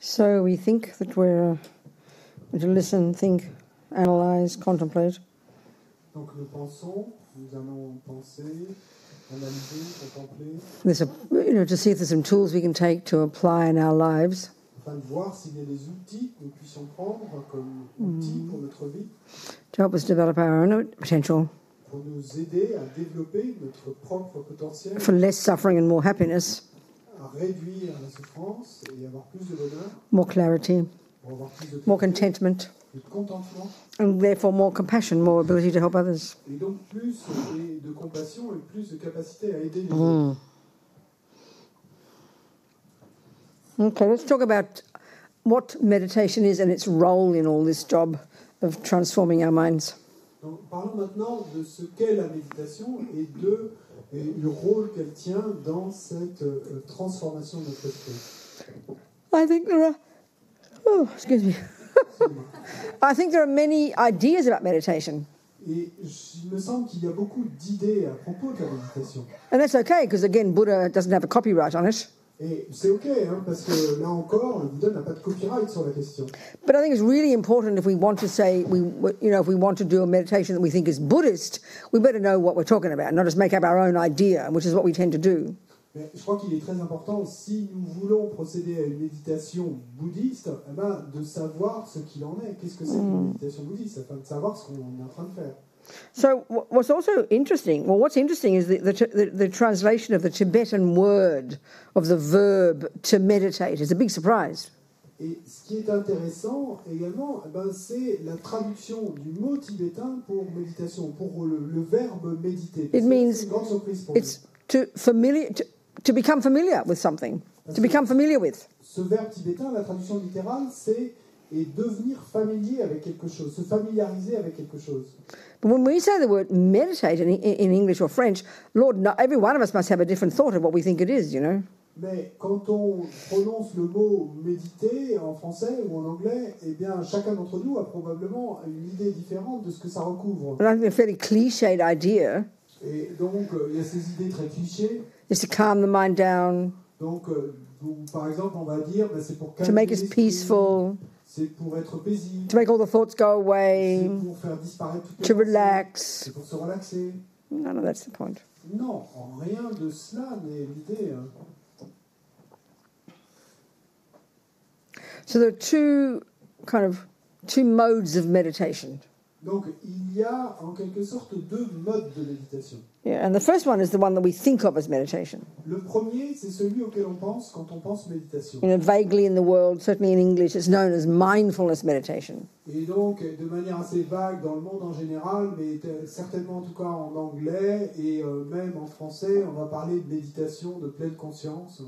So we think that we're to listen, think, analyze, contemplate. Donc nous pensons, nous allons penser, analyser, contempler. There's to see if there's some tools we can take to apply in our lives. Afin de voir s'il y a des outils que nous puissions prendre comme outils pour notre vie. To help us develop our own potential. Pour nous aider à développer notre propre potentiel. For less suffering and more happiness. À réduire la souffrance et avoir plus de bonheur. More clarity. Pour avoir plus de more contentment. Plus de contentement. And therefore more compassion, more ability to help others. Et donc plus de compassion et plus de capacité à aider les autres. Okay, let's talk about what meditation is and its role in all this job of transforming our minds. Donc, parlons maintenant de ce qu'est la méditation et le rôle qu'elle tient dans cette transformation de notre esprit. I think there are... Oh, excuse me. I think there are many ideas about meditation. Et il me semble qu'il y a beaucoup d'idées à propos de la méditation. And that's okay, because again, Buddha doesn't have a copyright on it. Et c'est ok, hein, parce que là encore, le Bouddha n'a pas de copyright sur la question. But I think it's really important if we want to say, if we want to do a meditation that we think is Buddhist, we better know what we're talking about, not just make up our own idea, which is what we tend to do. Mais je crois qu'il est très important, si nous voulons procéder à une méditation bouddhiste, de savoir ce qu'il en est. Qu'est-ce que c'est qu'une méditation bouddhiste, afin de savoir ce qu'on est en train de faire. So what's interesting is the translation of the Tibetan word, of the verb to meditate, is a big surprise. Et ce qui est intéressant également, c'est la traduction du mot tibétain pour méditation, pour le verbe méditer. It means c'est une grande surprise pour it's to become familiar with something, to become familiar with. Ce verbe tibétain, la traduction littérale, c'est devenir familier avec quelque chose, se familiariser avec quelque chose. But when we say the word meditate in English or French, Lord, every one of us must have a different thought of what we think it is, Mais quand on prononce le mot méditer en français ou en anglais, eh bien, chacun d'entre nous a probablement une idée différente de ce que ça recouvre. And I think a fairly cliched idea. Et donc, il y a ces idées très clichés. Is to calm the mind down. Donc, par exemple, on va dire, c'est pour calmer to make us peaceful. C'est pour être paisible. To make all the thoughts go away. C'est pour faire disparaître toutes les to pensées. relax. C'est pour se relaxer. No, that's the point. Non, rien de cela n'est l'idée. So there are two modes of meditation. Donc, il y a en quelque sorte deux modes de méditation. Yeah, and the first one is the one that we think of as meditation. Le premier, c'est celui auquel on pense quand on pense méditation. Vaguely in the world, certainly in English, it's known as mindfulness meditation. Et donc, de manière assez vague dans le monde en général, mais certainement en tout cas en anglais et même en français, on va parler de méditation de pleine conscience.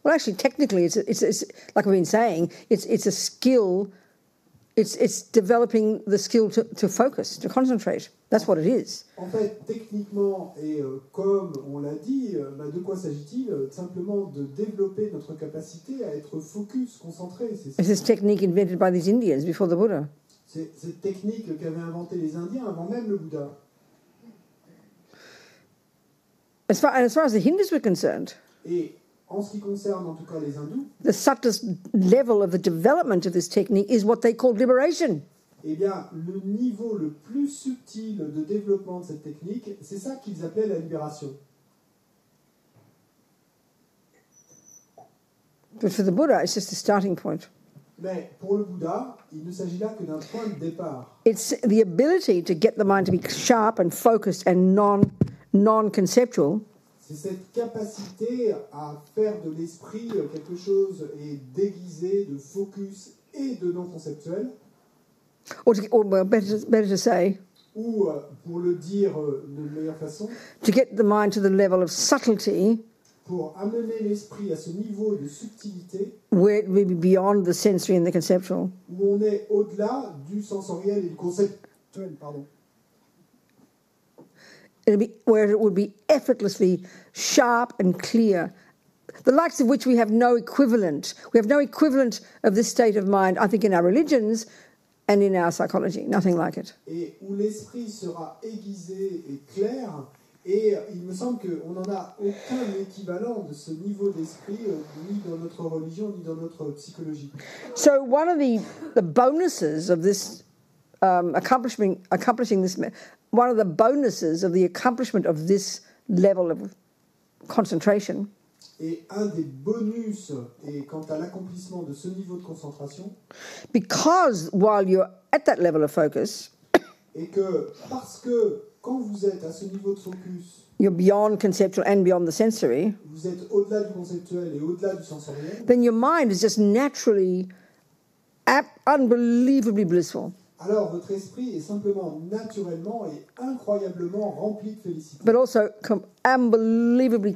Well, actually, technically, it's like we've been saying, it's a skill. It's developing the skill to focus, to concentrate. That's what it is. En fait, techniquement, et comme on l'a dit, de quoi s'agit-il? Simplement de développer notre capacité à être focus, concentré. It's this technique invented by these Indians before the Buddha. C'est cette technique qu'avaient inventé les Indiens avant même le Bouddha. As far as the Hindus were concerned, et en ce qui concerne en tout cas les hindous, the subtlest level of the development of this technique is what they call liberation. Eh bien, le niveau le plus subtil de développement de cette technique, c'est ça qu'ils appelaient la libération. But for the Buddha, it's just a starting point. Mais pour le Bouddha, il ne s'agit là que d'un point de départ. It's the ability to get the mind to be sharp and focused and non-conceptual. C'est cette capacité à faire de l'esprit quelque chose et déguisé, de focus et de non-conceptuel. Or better to say, ou pour le dire de meilleure façon, to get the mind to the level of subtlety, pour amener l'esprit à ce niveau de subtilité, where it will be beyond the sensory and the conceptual, où on est au-delà du sensoriel et du conceptuel, pardon. Where it would be effortlessly sharp and clear, the likes of which we have no equivalent. We have no equivalent of this state of mind, I think, in our religions and in our psychology. Nothing like it. Et où l'esprit sera aiguisé et clair, Et il me semble qu'on n'en a aucun équivalent de ce niveau d'esprit, ni dans notre religion, ni dans notre psychologie. So one of the bonuses of this accomplishing this, one of the bonuses of the accomplishment of this level of concentration Et un des bonus est quant à l'accomplissement de ce niveau de concentration, because while you're at that level of focus, et que parce que quand vous êtes à ce niveau de focus, you're beyond conceptual and beyond the sensory, vous êtes au-delà du conceptuel et au-delà du sensoriel, then your mind is just naturally unbelievably blissful. alors votre esprit est simplement naturellement et incroyablement rempli de félicité. But also unbelievably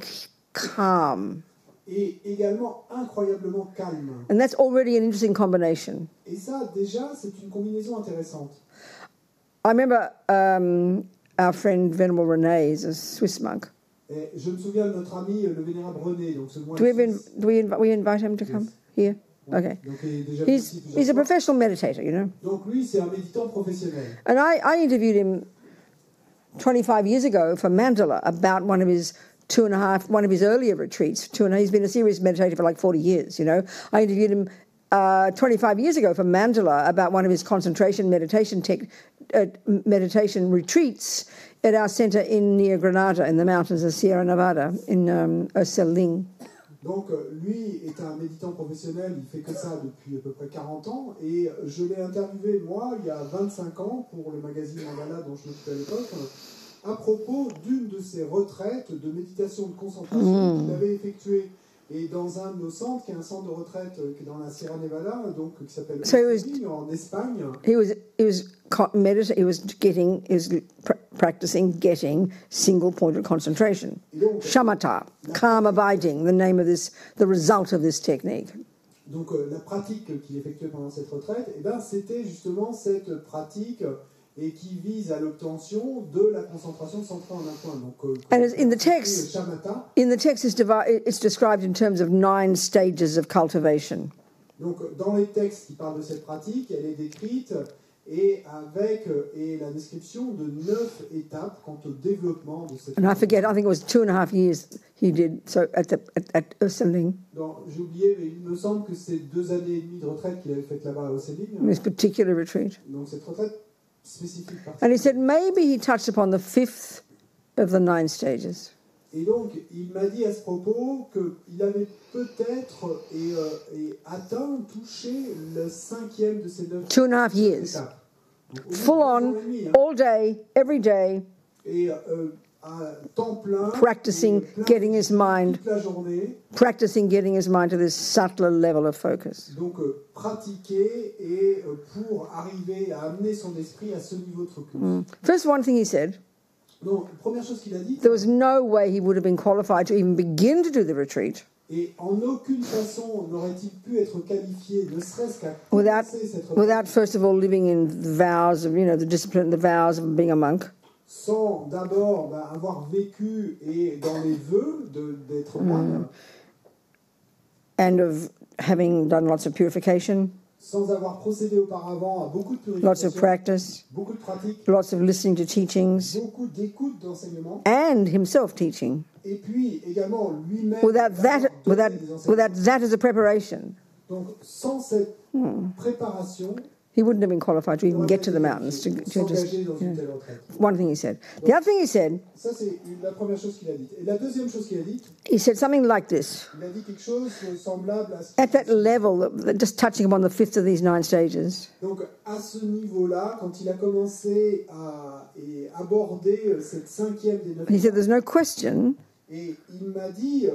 calm. Et également incroyablement calme. And that's already an interesting combination. Et ça, déjà, c'est une combinaison intéressante. I remember our friend Venerable René is a Swiss monk. Et je me souviens de notre ami, le vénérable René, donc ce moine. Do we invite him to come here? Okay. Donc, il est déjà He's a professional meditator, you know. Donc lui, c'est un méditant professionnel. And I interviewed him 25 years ago for Mandala about one of his earlier retreats. He's been a serious meditator for like 40 years, you know. I interviewed him 25 years ago for Mandala about one of his concentration meditation retreats at our center near Granada, in the mountains of Sierra Nevada, in Oceling. Donc lui est un méditant professionnel, il fait que ça depuis à peu près 40 ans, et je l'ai interviewé, moi, il y a 25 ans, pour le magazine Mandala dont je m'occupais à l'époque, à propos d'une de ses retraites de méditation de concentration qu'il avait effectuée. Et dans un de nos centres, qui est un centre de retraite qui est dans la Sierra Nevada, donc qui s'appelle en Espagne. He was practicing getting single pointed concentration. Donc, shamatha, calm abiding, the result of this technique. Donc la pratique qu'il effectuait pendant cette retraite, c'était justement cette pratique et qui vise à l'obtention de la concentration centrée en un point. Donc, and in the text, it's described in terms of 9 stages of cultivation. Donc, dans les textes qui parlent de cette pratique, elle est décrite et avec la description de 9 étapes quant au développement de cette. And I think it was 2.5 years he did so at Oceling. J'ai oublié, mais il me semble que c'est 2 années et demie de retraite qu'il avait faite là-bas à Oceling. This particular retreat. Donc cette retraite. And he said maybe he touched upon the 5th of the 9 stages. Et donc, il m'a dit à ce propos qu'il avait peut-être touché le 5e de ces 9 2.5 years. Full on, all day, every day. Et à temps plein, practicing getting his mind, toute la journée. Practicing getting his mind to this subtler level of focus. Donc pratiquer et pour arriver à amener son esprit à ce niveau de focus. First, one thing he said. Donc, première chose qu'il a dit. There was no way he would have been qualified to even begin to do the retreat. Et en aucune façon n'aurait-il pu être qualifié, ne serait-ce qu'à commencer cette retraite. Without first of all living in the vows of, the discipline, the vows of being a monk. Sans d'abord avoir vécu et dans les vœux d'être moine. And of having done lots of purification. Sans avoir procédé auparavant à beaucoup de purification. Lots of practice. Beaucoup de pratique. Lots of listening to teachings. Beaucoup d'écoute d'enseignement. And himself teaching. Et puis également lui-même. Without that as a preparation. Donc sans cette préparation. He wouldn't have been qualified to even get to the mountains. One thing he said. The other thing he said. Ça c'est la première chose qu'il a dit. Et la deuxième chose qu'il a dit. He said something like this. Il a dit quelque chose semblable à ce. At that level, just touching upon the 5th of these 9 stages. Donc à ce niveau-là, quand il a commencé à aborder cette 5e des 9. He said, "There's no question." Et il m'a dit,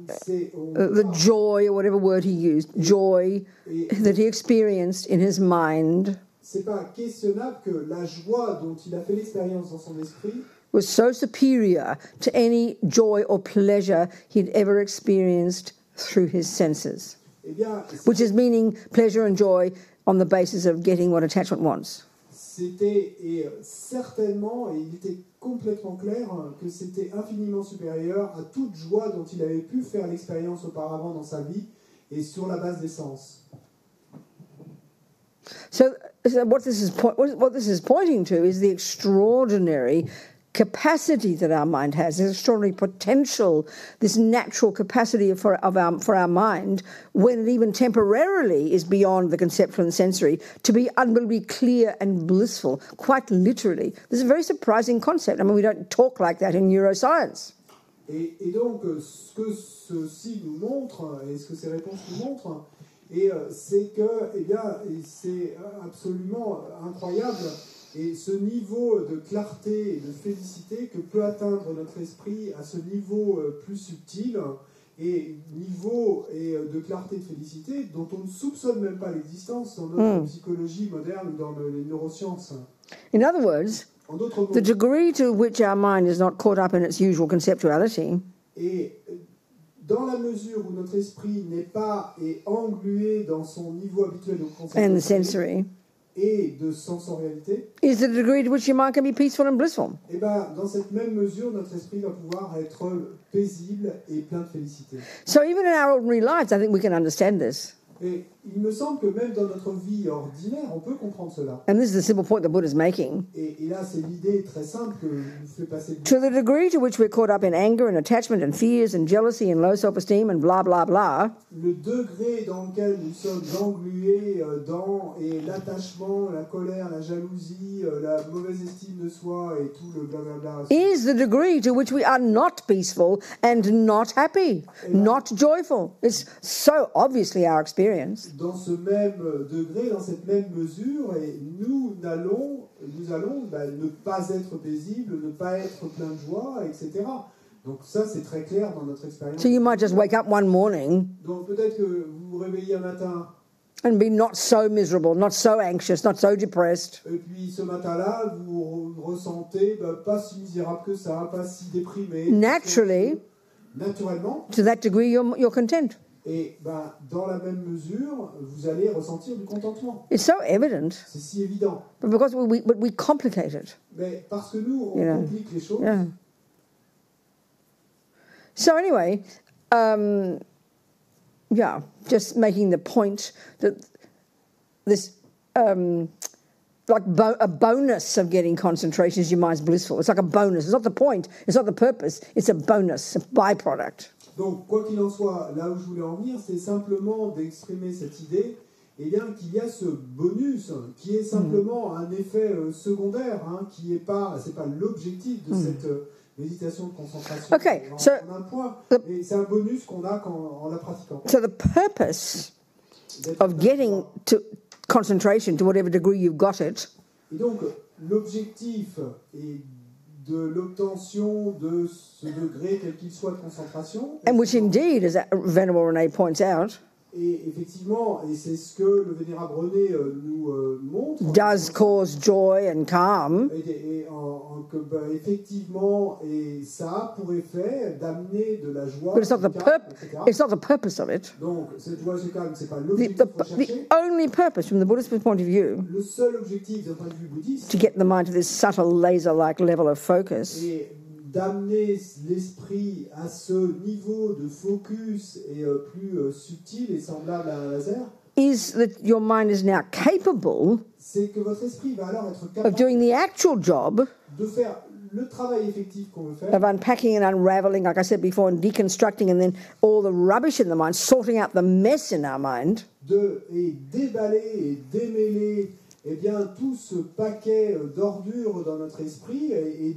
the joy, or whatever word he used, joy that he experienced in his mind. C'est pas questionnable que la joie dont il a fait l'expérience dans son esprit was so superior to any joy or pleasure he'd ever experienced through his senses. Eh bien, which is meaning pleasure and joy on the basis of getting what attachment wants. C'était certainement, et il était complètement clair, que c'était infiniment supérieur à toute joie dont il avait pu faire l'expérience auparavant dans sa vie et sur la base des sens. So what this is pointing to is the extraordinary capacity that our mind has, this extraordinary potential, this natural capacity for our mind, when it even temporarily is beyond the conceptual and sensory, to be unbelievably clear and blissful, quite literally. This is a very surprising concept. I mean, we don't talk like that in neuroscience. Et donc, ce que ceci nous montre, et ce que ces réponses nous montrent, c'est que, eh bien, c'est absolument incroyable. Et ce niveau de clarté et de félicité que peut atteindre notre esprit à ce niveau plus subtil, et niveau de clarté et de félicité dont on ne soupçonne même pas l'existence dans notre psychologie moderne ou dans les neurosciences. In other words, en d'autres mots, the degree to which our mind is not caught up in its usual conceptuality, et dans la mesure où notre esprit n'est pas englué dans son niveau habituel de and the conceptualité sensory, et de sensorialité, is the degree to which your mind can be peaceful and blissful. et ben, dans cette même mesure, notre esprit va pouvoir être paisible et plein de félicité. So even in our ordinary lives, I think we can understand this. Et il me semble que même dans notre vie ordinaire, on peut comprendre cela. And this is the simple point that Buddha is making. Et là, c'est l'idée très simple que nous fait passer le To the degree to which we're caught up in anger and attachment and fears and jealousy and low self-esteem and blah, blah, blah, le degré dans lequel nous sommes englués dans l'attachement, la colère, la jalousie, la mauvaise estime de soi et tout le blablabla. is the degree to which we are not peaceful and not happy, not joyful. It's so obviously our experience. Dans ce même degré, dans cette même mesure, et nous allons ne pas être paisibles, ne pas être plein de joie, etc. Donc ça, c'est très clair dans notre expérience. So you might just wake up one morning Donc peut-être que vous vous réveillez un matin, and be not so miserable, not so anxious, not so depressed. et puis ce matin-là, vous ressentez pas si misérable que ça, pas si déprimé. Naturally, Naturellement, to that degree, you're content. et dans la même mesure, vous allez ressentir du contentement. It's so evident, C'est si évident. but because we complicate it. Mais parce que nous, on You know, complique les choses. Yeah. So anyway, just making the point that this, like a bonus of getting concentration is your mind's blissful. It's like a bonus. It's not the point. It's not the purpose. It's a bonus, a byproduct. Donc, quoi qu'il en soit, là où je voulais en venir, c'est simplement d'exprimer cette idée, eh bien, qu'il y a ce bonus qui est simplement un effet secondaire, qui c'est pas l'objectif de cette méditation de concentration. Okay, so en un point, mais c'est un bonus qu'on a en la pratiquant. So the purpose of getting to concentration, to whatever degree you've got it, et donc, l'objectif est de l'obtention de ce degré, quel qu'il soit, de concentration. and which indeed, as Venerable René points out, Et effectivement, et c'est ce que le Vénérable René nous montre, does cause joy and calm, effectivement, et ça a pour effet d'amener de la joie, but it's not du the calme, etc. it's not the purpose of it. Donc, cette joie et ce calme, c'est pas The, l'objectif the, recherché. the only purpose, from the Buddhist point of view, Le seul objectif d'un point de vue bouddhiste to get the mind to this subtle laser-like level of focus, est d'amener l'esprit à ce niveau de focus et plus subtil et semblable à un laser, is that your mind is now capable c'est que votre esprit va alors être of capable doing the actual job de faire le travail effectif qu'on veut faire, of unpacking and unraveling, like I said before, and deconstructing, and then all the rubbish in the mind, sorting out the mess in our mind, et déballer et démêler eh bien, tout ce paquet d'ordures dans notre esprit et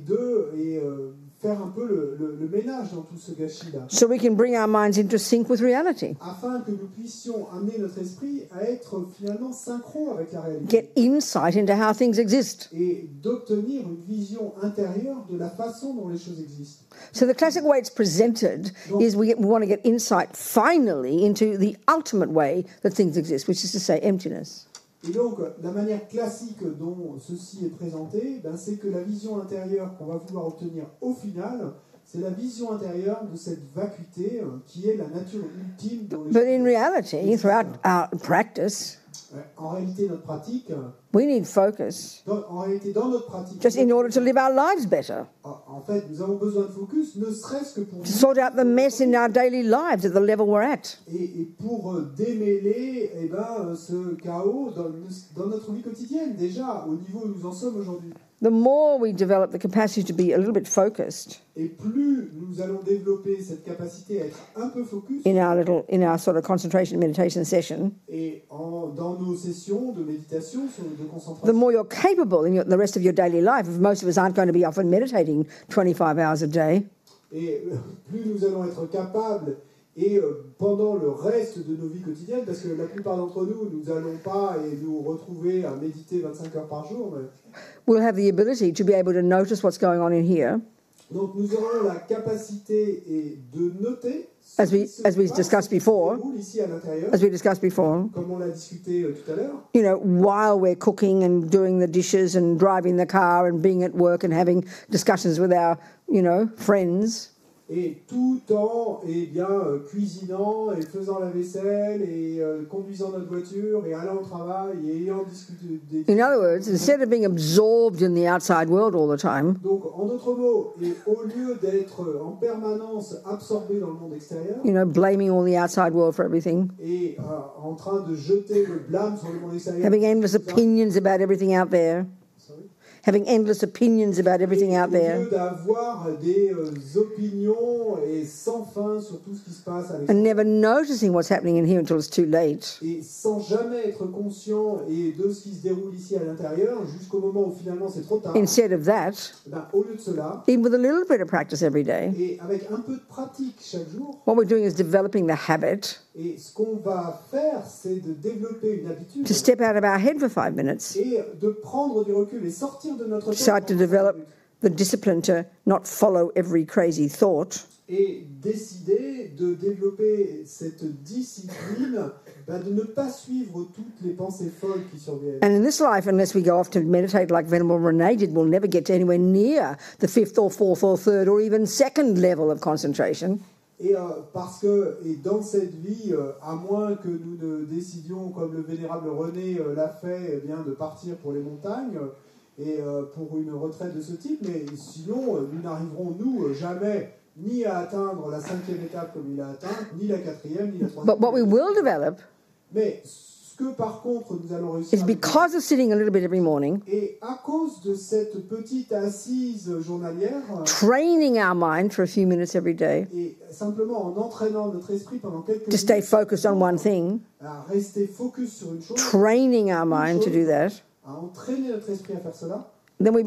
faire un peu le ménage dans tout ce gâchis-là, so we can bring our minds into sync with reality. afin que nous puissions amener notre esprit à être finalement synchro avec la réalité Get insight into how things exist. et d'obtenir une vision intérieure de la façon dont les choses existent. So the classic way it's presented is we want to get insight finally into the ultimate way that things exist, which is to say emptiness. Et donc, la manière classique dont ceci est présenté, c'est que la vision intérieure qu'on va vouloir obtenir au final, c'est la vision intérieure de cette vacuité qui est la nature ultime dans les But in choses. reality, throughout our practice, En réalité, notre pratique, we need focus dans notre pratique, just in order to live our lives better, en fait, nous avons besoin de focus, ne serait-ce que pour to sort out the mess in our daily lives at the level we're at. et pour démêler ce chaos dans notre vie quotidienne, déjà, au niveau où nous en sommes aujourd'hui. the more we develop the capacity to be a little bit focused Et plus nous allons développer cette capacité à être un peu focus, in our sort of concentration meditation session, et dans nos sessions de méditation, de the concentration, more you're capable in the rest of your daily life. If most of us aren't going to be often meditating 25 hours a day, et plus nous allons être capables, et pendant le reste de nos vies quotidiennes, parce que la plupart d'entre nous, nous n'allons pas et nous retrouver à méditer 25 heures par jour, we'll have the ability to be able to notice what's going on in here, donc nous aurons la capacité de noter ce as we qui se discussed before, déroule ici à l'intérieur, as we discussed before, comme on l'a discuté tout à l'heure. you know, while we're cooking and doing the dishes and driving the car and being at work and having discussions with our, friends. Et tout en cuisinant et faisant la vaisselle et conduisant notre voiture et allant au travail et ayant discuté des... In other words, instead of being absorbed in the outside world all the time, Donc, en d'autres mots, et au lieu d'être en permanence absorbé dans le monde extérieur blaming all the outside world for everything, et en train de jeter le blâme sur le monde extérieur, having endless opinions about everything out there, having endless opinions about everything out au there, lieu d'avoir des opinions et sans fin sur tout ce qui se passe à l'extérieur, and never noticing what's happening in here until it's too late. et sans jamais être conscient de ce qui se déroule ici à l'intérieur, jusqu'au moment où finalement c'est trop tard. Instead of that, Au lieu de cela, even with a little bit of practice every day, et avec un peu de pratique chaque jour, what we're doing is developing the habit et ce qu'on va faire, c'est de développer une habitude to step out of our head for 5 minutes, et de prendre du recul et sortir de notre tête start to pendant 5 develop minutes, the discipline to not follow every crazy thought, et décider de développer cette discipline de ne pas suivre toutes les pensées folles qui surviennent. and in this life, unless we go off to meditate like Venerable Renee did, we'll never get to anywhere near the 5th or 4th or 3rd or even 2nd level of concentration. Et parce que dans cette vie, à moins que nous ne décidions, comme le vénérable René l'a fait, de partir pour les montagnes et pour une retraite de ce type, mais sinon, nous n'arriverons, jamais ni à atteindre la 5e étape comme il a atteint, ni la 4e, ni la 3e. But what we will develop Mais ce que par contre nous allons réussir is because of sitting a little bit every morning, et à cause de cette petite assise journalière, training our mind for a few minutes every day et simplement en entraînant notre esprit pendant quelques to stay minutes focused on one thing, à rester focus sur une chose, training our mind to do that, à entraîner notre esprit à faire cela, then when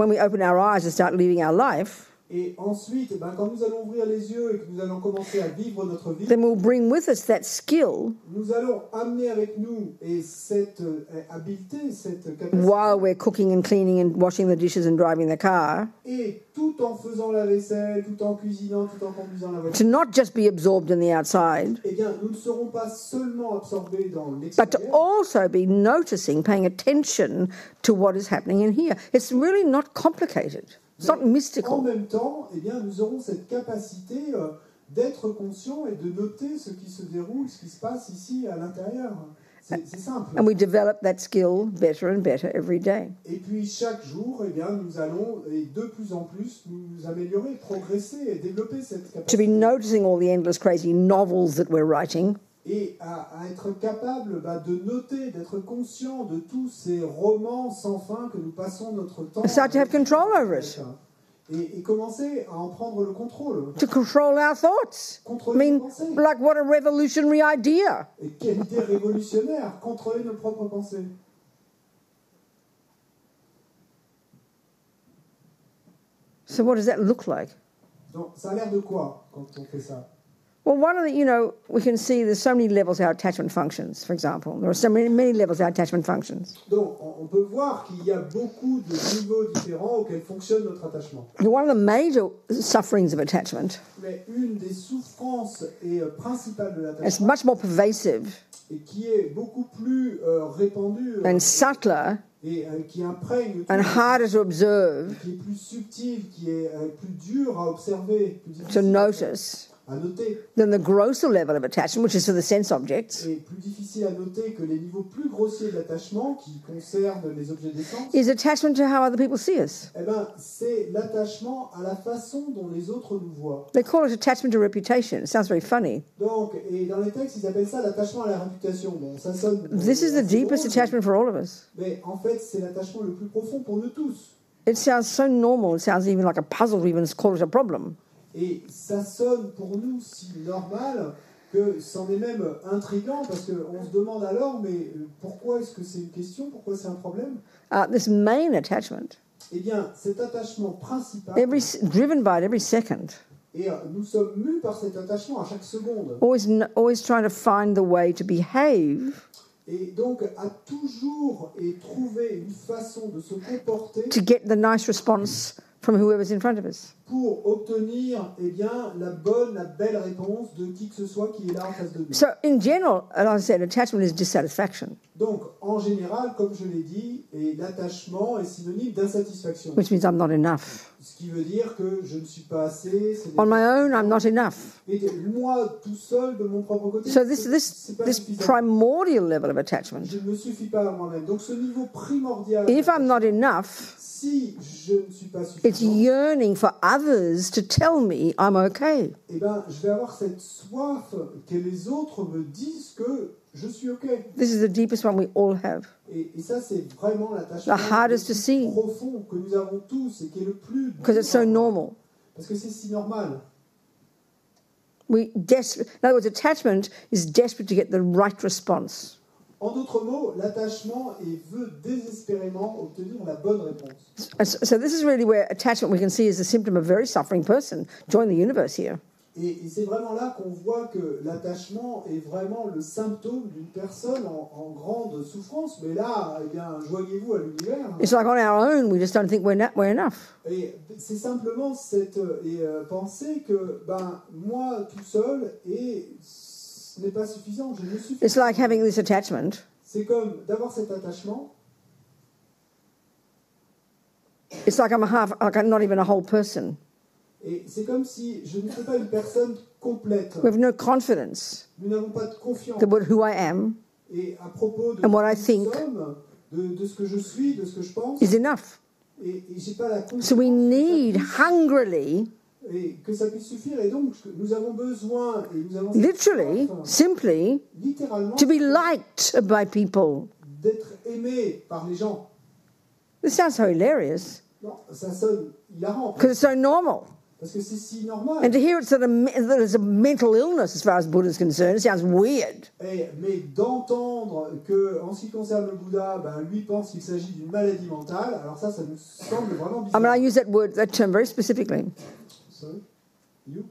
we open our eyes and start living our life, et ensuite, quand nous allons ouvrir les yeux et que nous allons commencer à vivre notre vie, then we'll bring with us that skill nous allons amener avec nous et cette habileté, cette capacité, while we're cooking and cleaning and washing the dishes and driving the car, et tout en faisant la vaisselle, tout en cuisinant, tout en conduisant la to voiture, not just be absorbed in the outside, nous ne serons pas seulement absorbés dans but to l'extérieur, also be noticing, paying attention to what is happening in here. It's really not complicated. It's not en mystical. même temps, nous aurons cette capacité d'être conscients et de noter ce qui se déroule, ce qui se passe ici à l'intérieur. C'est simple. And we develop that skill better and better every day. Et puis chaque jour, nous allons de plus en plus nous améliorer, progresser et développer cette To be capacité. noticing all the endless crazy novels that we're writing, Et à être capable de noter, d'être conscient de tous ces romans sans fin que nous passons notre temps and start to have control over it, et commencer à en prendre le contrôle. to control our thoughts. I Contrôler nos mean, pensées. like what a revolutionary idea. Et quelle idée révolutionnaire, contrôler nos propres pensées. So what does that look like? Donc, ça a l'air de quoi quand on fait ça? Well, one of the, we can see there's so many levels our attachment functions, for example. There are so many levels our attachment functions. Donc, on peut voir qu'il y a beaucoup de niveaux différents auxquels fonctionne notre attachement. One of the major sufferings of attachment Mais une des souffrances principales de is l'attachement, much more pervasive et qui est beaucoup plus répandue and subtler et qui imprègne tout, and harder to observe, qui est plus subtile, qui est plus dure à observer, plus to difficile notice, à noter, than the grosser level of attachment, which is for the sense objects, et plus difficile à noter que les niveaux plus grossiers de l'attachement qui concernent les objets des sens, is attachment to how other people see us. c'est l'attachement à la façon dont les autres nous voient. They call it attachment to reputation. It sounds very funny. Donc, et dans les textes, ils appellent ça l'attachement à la réputation. Bon, ça sonne... This is the assez deepest drôle, attachment for all of us. mais en fait, c'est l'attachement le plus profond pour nous tous. It sounds so normal. It sounds even like a puzzle to even call it a problem. Et ça sonne pour nous si normal que c'en est même intriguant parce qu'on se demande alors, mais pourquoi est-ce que c'est une question? Pourquoi c'est un problème? This main attachment, Eh bien, cet attachement principal, driven by it every second, et nous sommes mus par cet attachement à chaque seconde, always trying to find the way to behave et donc a toujours trouvé une façon de se comporter to get the nice response from whoever's in front of us. pour obtenir eh bien, la belle réponse de qui que ce soit qui est là en face de nous. So in general, as I said, attachment is dissatisfaction, Donc, en général, comme je l'ai dit, l'attachement est synonyme d'insatisfaction. which means I'm not enough. Ce qui veut dire que je ne suis pas assez. On my own, I'm not enough. Et moi, tout seul, de mon propre côté, So c'est pas this suffisant. primordial level of attachment, Je ne me suffis pas à moi-même. Donc, ce niveau primordial, if I'm not enough, si je ne suis pas it's suffisant, yearning for others to tell me I'm okay. eh ben, je vais avoir cette soif que les autres me disent que je suis OK. This is the deepest one we all have. Et ça, c'est vraiment l'attachement The hardest le to plus see. profond que nous avons tous et qui est le plus Because it's so dur. normal. Parce que c'est si normal. In other words, attachment is desperate to get the right response. En d'autres mots, l'attachement veut désespérément obtenir la bonne réponse. So this is really where attachment we can see is a symptom of a very suffering person. Join the universe here. Et c'est vraiment là qu'on voit que l'attachement est vraiment le symptôme d'une personne en grande souffrance. Mais là, eh bien, joignez-vous à l'univers. It's like on our own, we just don't think we're enough. Et c'est simplement cette pensée que moi tout seul, et ce n'est pas suffisant, je ne suis pas. It's like having this attachment. C'est comme d'avoir cet attachement. It's like I'm not even a whole person. Et c'est comme si je n'étais pas une personne complète. We have no confidence Nous n'avons pas de confiance. about who I am Et à propos de And what I qui nous think sommes, de ce que je suis, de ce que je pense, is enough. et j'ai pas la confiance So we need hungrily, et que ça puisse suffire. Et donc nous avons besoin, et nous avons cette literally, soif, simply, littéralement, to be liked by people. d'être aimé par les gens. This sounds so hilarious Non, ça sonne hilarant because it's so normal. parce que c'est si normal. And to hear it that it's a mental illness as far as Buddha is concerned, it sounds weird. Mais d'entendre que, en ce qui concerne le Bouddha, lui pense qu'il s'agit d'une maladie mentale, alors ça nous semble vraiment I mean, I bizarre. use that term very specifically. Sorry? You?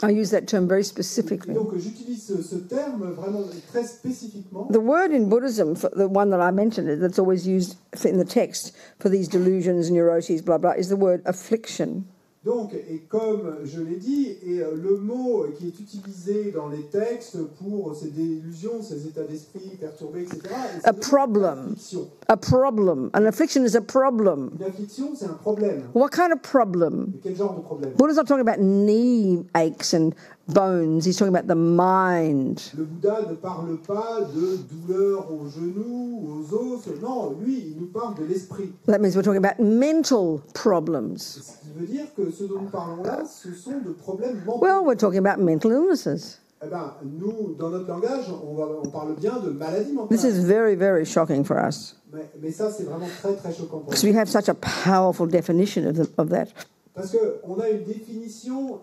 I use that term very Et specifically. donc j'utilise ce terme vraiment très spécifiquement. The word in Buddhism, for the one that I mentioned, that's always used in the text for these delusions, neuroses, blah, blah, is the word affliction. Donc, et comme je l'ai dit, et le mot qui est utilisé dans les textes pour ces délusions, ces états d'esprit perturbés, etc., A problem. Affliction. A problem. An affliction is a problem. Une affliction, c'est un problème. What kind of problem? Et quel genre de problème? Buddha's not talking about knee aches and bones. He's talking about the mind. Le Bouddha ne parle pas de douleur aux genoux, aux os. Non, lui, il nous parle de l'esprit. That means we're talking about mental problems. Ce qui veut dire que ce dont nous parlons là, ce sont de problèmes mentaux. Well, we're talking about mental illnesses. Eh ben, nous, dans notre langage, on parle bien de maladie mentale. This is very, very shocking for us Mais ça, c'est vraiment très, très choquant pour because nous. we have such a powerful definition of that. Parce qu'on a une définition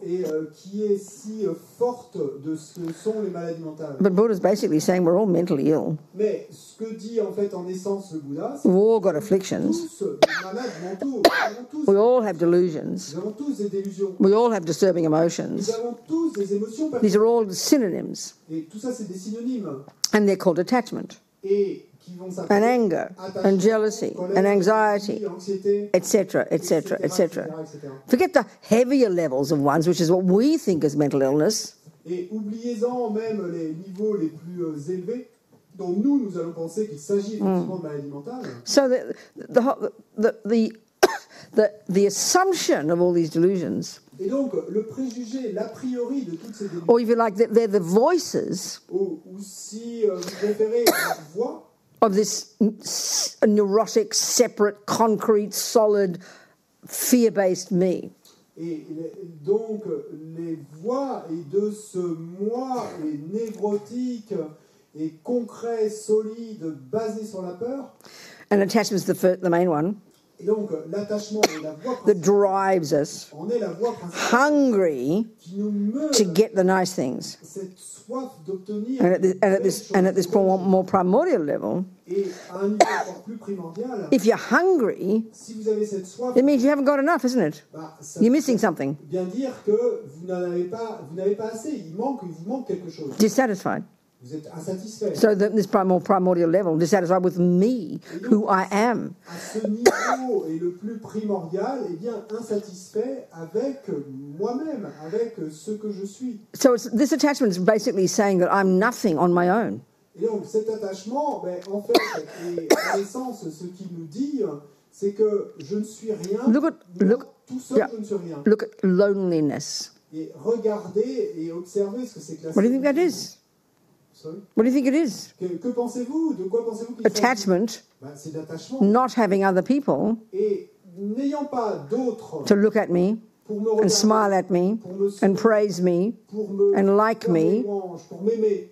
qui est si forte de ce que sont les maladies mentales. But Buddha's basically saying we're all mentally ill. Mais ce que dit en fait en essence le Bouddha, c'est We've all got que afflictions. tous des malades mentaux. We all have delusions. Nous avons tous des délusions. We all have disturbing Nous emotions. avons tous des émotions These perturbantes. are all synonyms, Et tout ça, c'est des synonymes. and they're called attachment, Et qui vont and s'appeler anger, attachement, and jealousy, colère, and anxiety, anxiété, etc., etc., etc. etc. Forget the heavier levels of ones, which is what we think is mental illness. Et oubliez-en même les niveaux les plus élevés, dont nous allons penser qu'il s'agit effectivement de maladie mentale. So the assumption of all these delusions, Et donc, le préjugé, l'a priori de toutes ces délusions, or if you like, they're the voices ou si vous préférez la voix of this neurotic, separate, concrete, solid, fear-based me. et donc les voix et de ce moi et névrotique et concret, solide, basé sur la peur. And attachment is the main one. Et donc, l'attachement est la voie that principale. drives us, On est la voie principale hungry qui nous meut to get the nice things. cette soif d'obtenir And at de this, and at belles this, choses, and at this de belles choses. more primordial level, Et à un niveau encore plus primordial, if you're hungry, si vous avez cette soif, it means you haven't got enough, isn't it? bah, ça You're veut missing something. bien dire que vous n'avez pas assez. Il vous manque quelque chose. Dissatisfied. Vous êtes insatisfait. So that this more primordial level, dissatisfied with me, who I am. À ce niveau et le plus primordial, eh bien, insatisfait avec moi-même, avec ce que je suis. So this attachment is basically saying that I'm nothing on my own. Et donc, cet attachement, ben, en fait, et en essence, ce qu'il nous dit, c'est que je ne suis rien. Tout seul, yeah. je ne suis rien. Look at loneliness. Et regardez et observez ce que c'est que la What do you think that is? Sorry? What do you think it is? Que pensez-vous? De quoi pensez-vous qu'il s'agit? Attachment, Ben, c'est d'attachement. not having other people Et n'ayant pas d'autres to look at me pour me and regarder, smile at me pour me and sourire, praise me. pour me and like faire des me. louanges, pour m'aimer.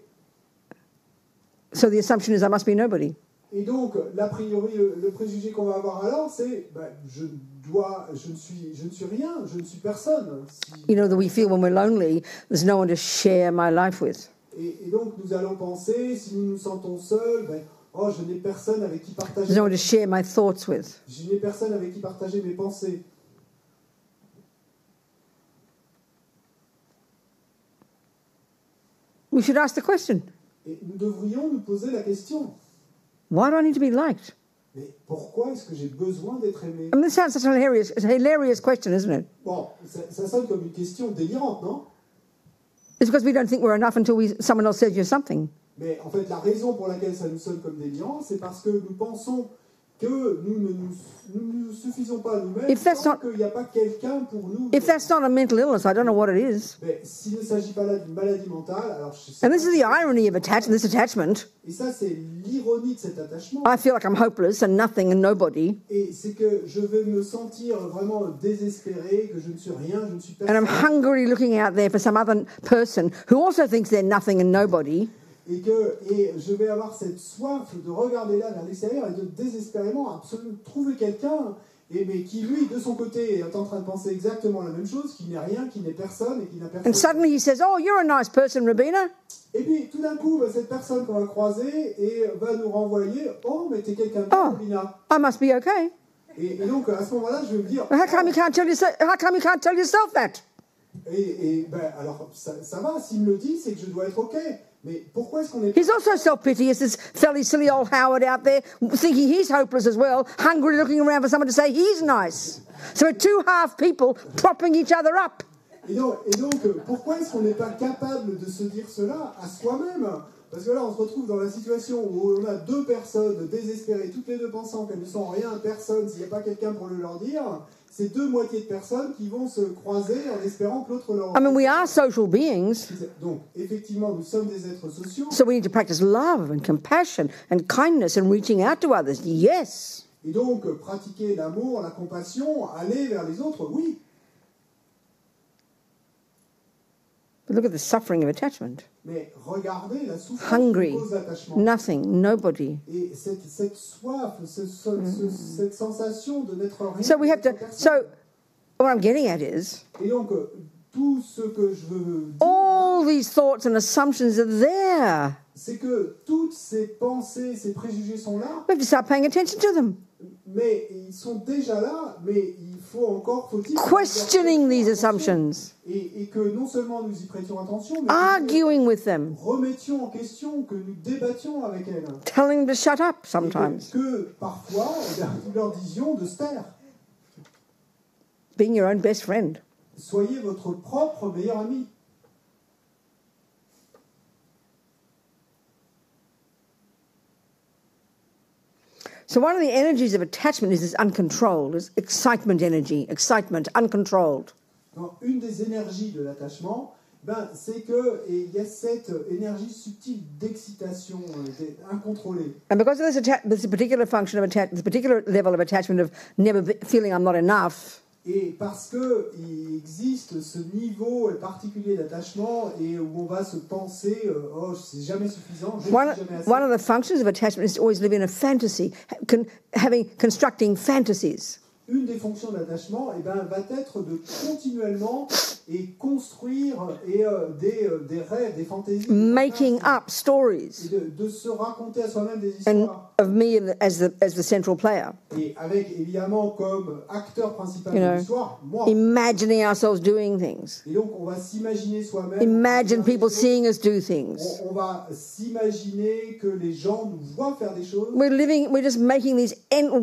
So the assumption is I must be nobody. Et donc, l'a priori, le préjugé qu'on va avoir alors, c'est ben, je ne suis rien, je ne suis personne. You know, that we feel when we're lonely, there's no one to share my life with. Et donc, nous allons penser, si nous nous sentons seuls, ben, oh, je n'ai personne avec qui partager. There's no one to share my thoughts with. Je n'ai personne avec qui partager mes pensées. We should ask the question, Et nous devrions nous poser la question, why do I need to be liked? mais pourquoi est-ce que j'ai besoin d'être aimé? I mean, this sounds such a hilarious question, isn't it? Bon, ça sonne comme une question délirante, non? It's because we don't think we're enough until someone else says you're something. Mais en fait, la raison pour laquelle ça nous sonne comme délirant, c'est parce que nous pensons que nous ne nous suffisons pas à nous-mêmes, If that's tant not- qu'il n'y a pas quelqu'un pour nous. If that's not a mental illness, I don't know what it is. Mais s'il ne s'agit pas là d'une maladie mentale, alors je sais And pas. this is the irony of this attachment. Et ça, c'est l'ironie de cet attachement. I feel like I'm hopeless and nothing and nobody, Et c'est que je vais me sentir vraiment désespéré, que je ne suis rien, je ne suis and I'm personne. hungrily looking out there for some other person who also thinks they're nothing and nobody. Et je vais avoir cette soif de regarder là vers l'extérieur et de désespérément absolument trouver quelqu'un, mais qui lui, de son côté, est en train de penser exactement la même chose, qui n'est rien, qui n'est personne et qui n'a personne. And suddenly he says, "Oh, you're a nice person, Rabina." Et puis tout d'un coup, cette personne qu'on va croiser et va nous renvoyer, oh, mais t'es quelqu'un de Oh. bien, Lina. I must be okay. Et donc à ce moment-là, je vais me dire, How come you can't tell yourself that? ben, alors ça va, s'il me le dit, c'est que je dois être ok. Mais pourquoi est-ce qu'on est He's also self-piteous, this fairly silly old Howard out there, thinking he's hopeless as well, hungry looking around for someone to say he's nice. So we're two half people propping each other up. Et donc, pourquoi est-ce qu'on n'est pas capable de se dire cela à soi-même? Parce que là, on se retrouve dans la situation où on a deux personnes désespérées, toutes les deux pensant qu'elles ne sont rien, personne, s'il n'y a pas quelqu'un pour le leur dire. C'est deux moitiés de personnes qui vont se croiser en espérant que l'autre leur... I mean, we are social beings, Donc, effectivement, nous sommes des êtres sociaux. so we need to practice love and compassion and kindness and reaching out to others. Yes. Et donc, pratiquer l'amour, la compassion, aller vers les autres, oui. But look at the suffering of attachment. Mais regardez la souffrance Hungry, qui cause l'attachement. nothing, nobody. Et cette soif, cette sensation de n'être rien. So we have to. d'être personne. So what I'm getting at is Et donc, tout ce que je veux dire, all these thoughts and assumptions are there. c'est que toutes ces pensées, ces préjugés sont là, We have to start paying attention to them, mais ils sont déjà là, mais il faut encore, faut-il... questioning these assumptions, Et que non seulement nous y prêtions attention, mais que arguing with them, nous remettions en question, que nous débattions avec elles. telling them to shut up Et sometimes, que parfois, nous leur disions de se taire. being your own best friend. Soyez votre propre meilleur ami. So one of the energies of attachment is this uncontrolled, is excitement energy, excitement, uncontrolled. Donc, une des énergies de l'attachement, c'est qu'il y a cette énergie subtile d'excitation incontrôlée. And because of this particular function of this particular level of attachment of never feeling I'm not enough, Et parce qu'il existe ce niveau particulier d'attachement et où on va se penser oh, c'est jamais suffisant, je ne suis jamais assez. One of the functions of attachment is to always live in a fantasy, constructing fantasies. Une des fonctions de l'attachement va être de continuellement et construire des rêves, des fantaisies, making up stories, et de se raconter à soi-même des and histoires. of me as the central player. Et avec évidemment comme acteur principal de l'histoire, moi. Imagining ourselves doing things. Et donc on va s'imaginer soi-même. Imagine people seeing us do things. On va s'imaginer que les gens nous voient faire des choses. We're just making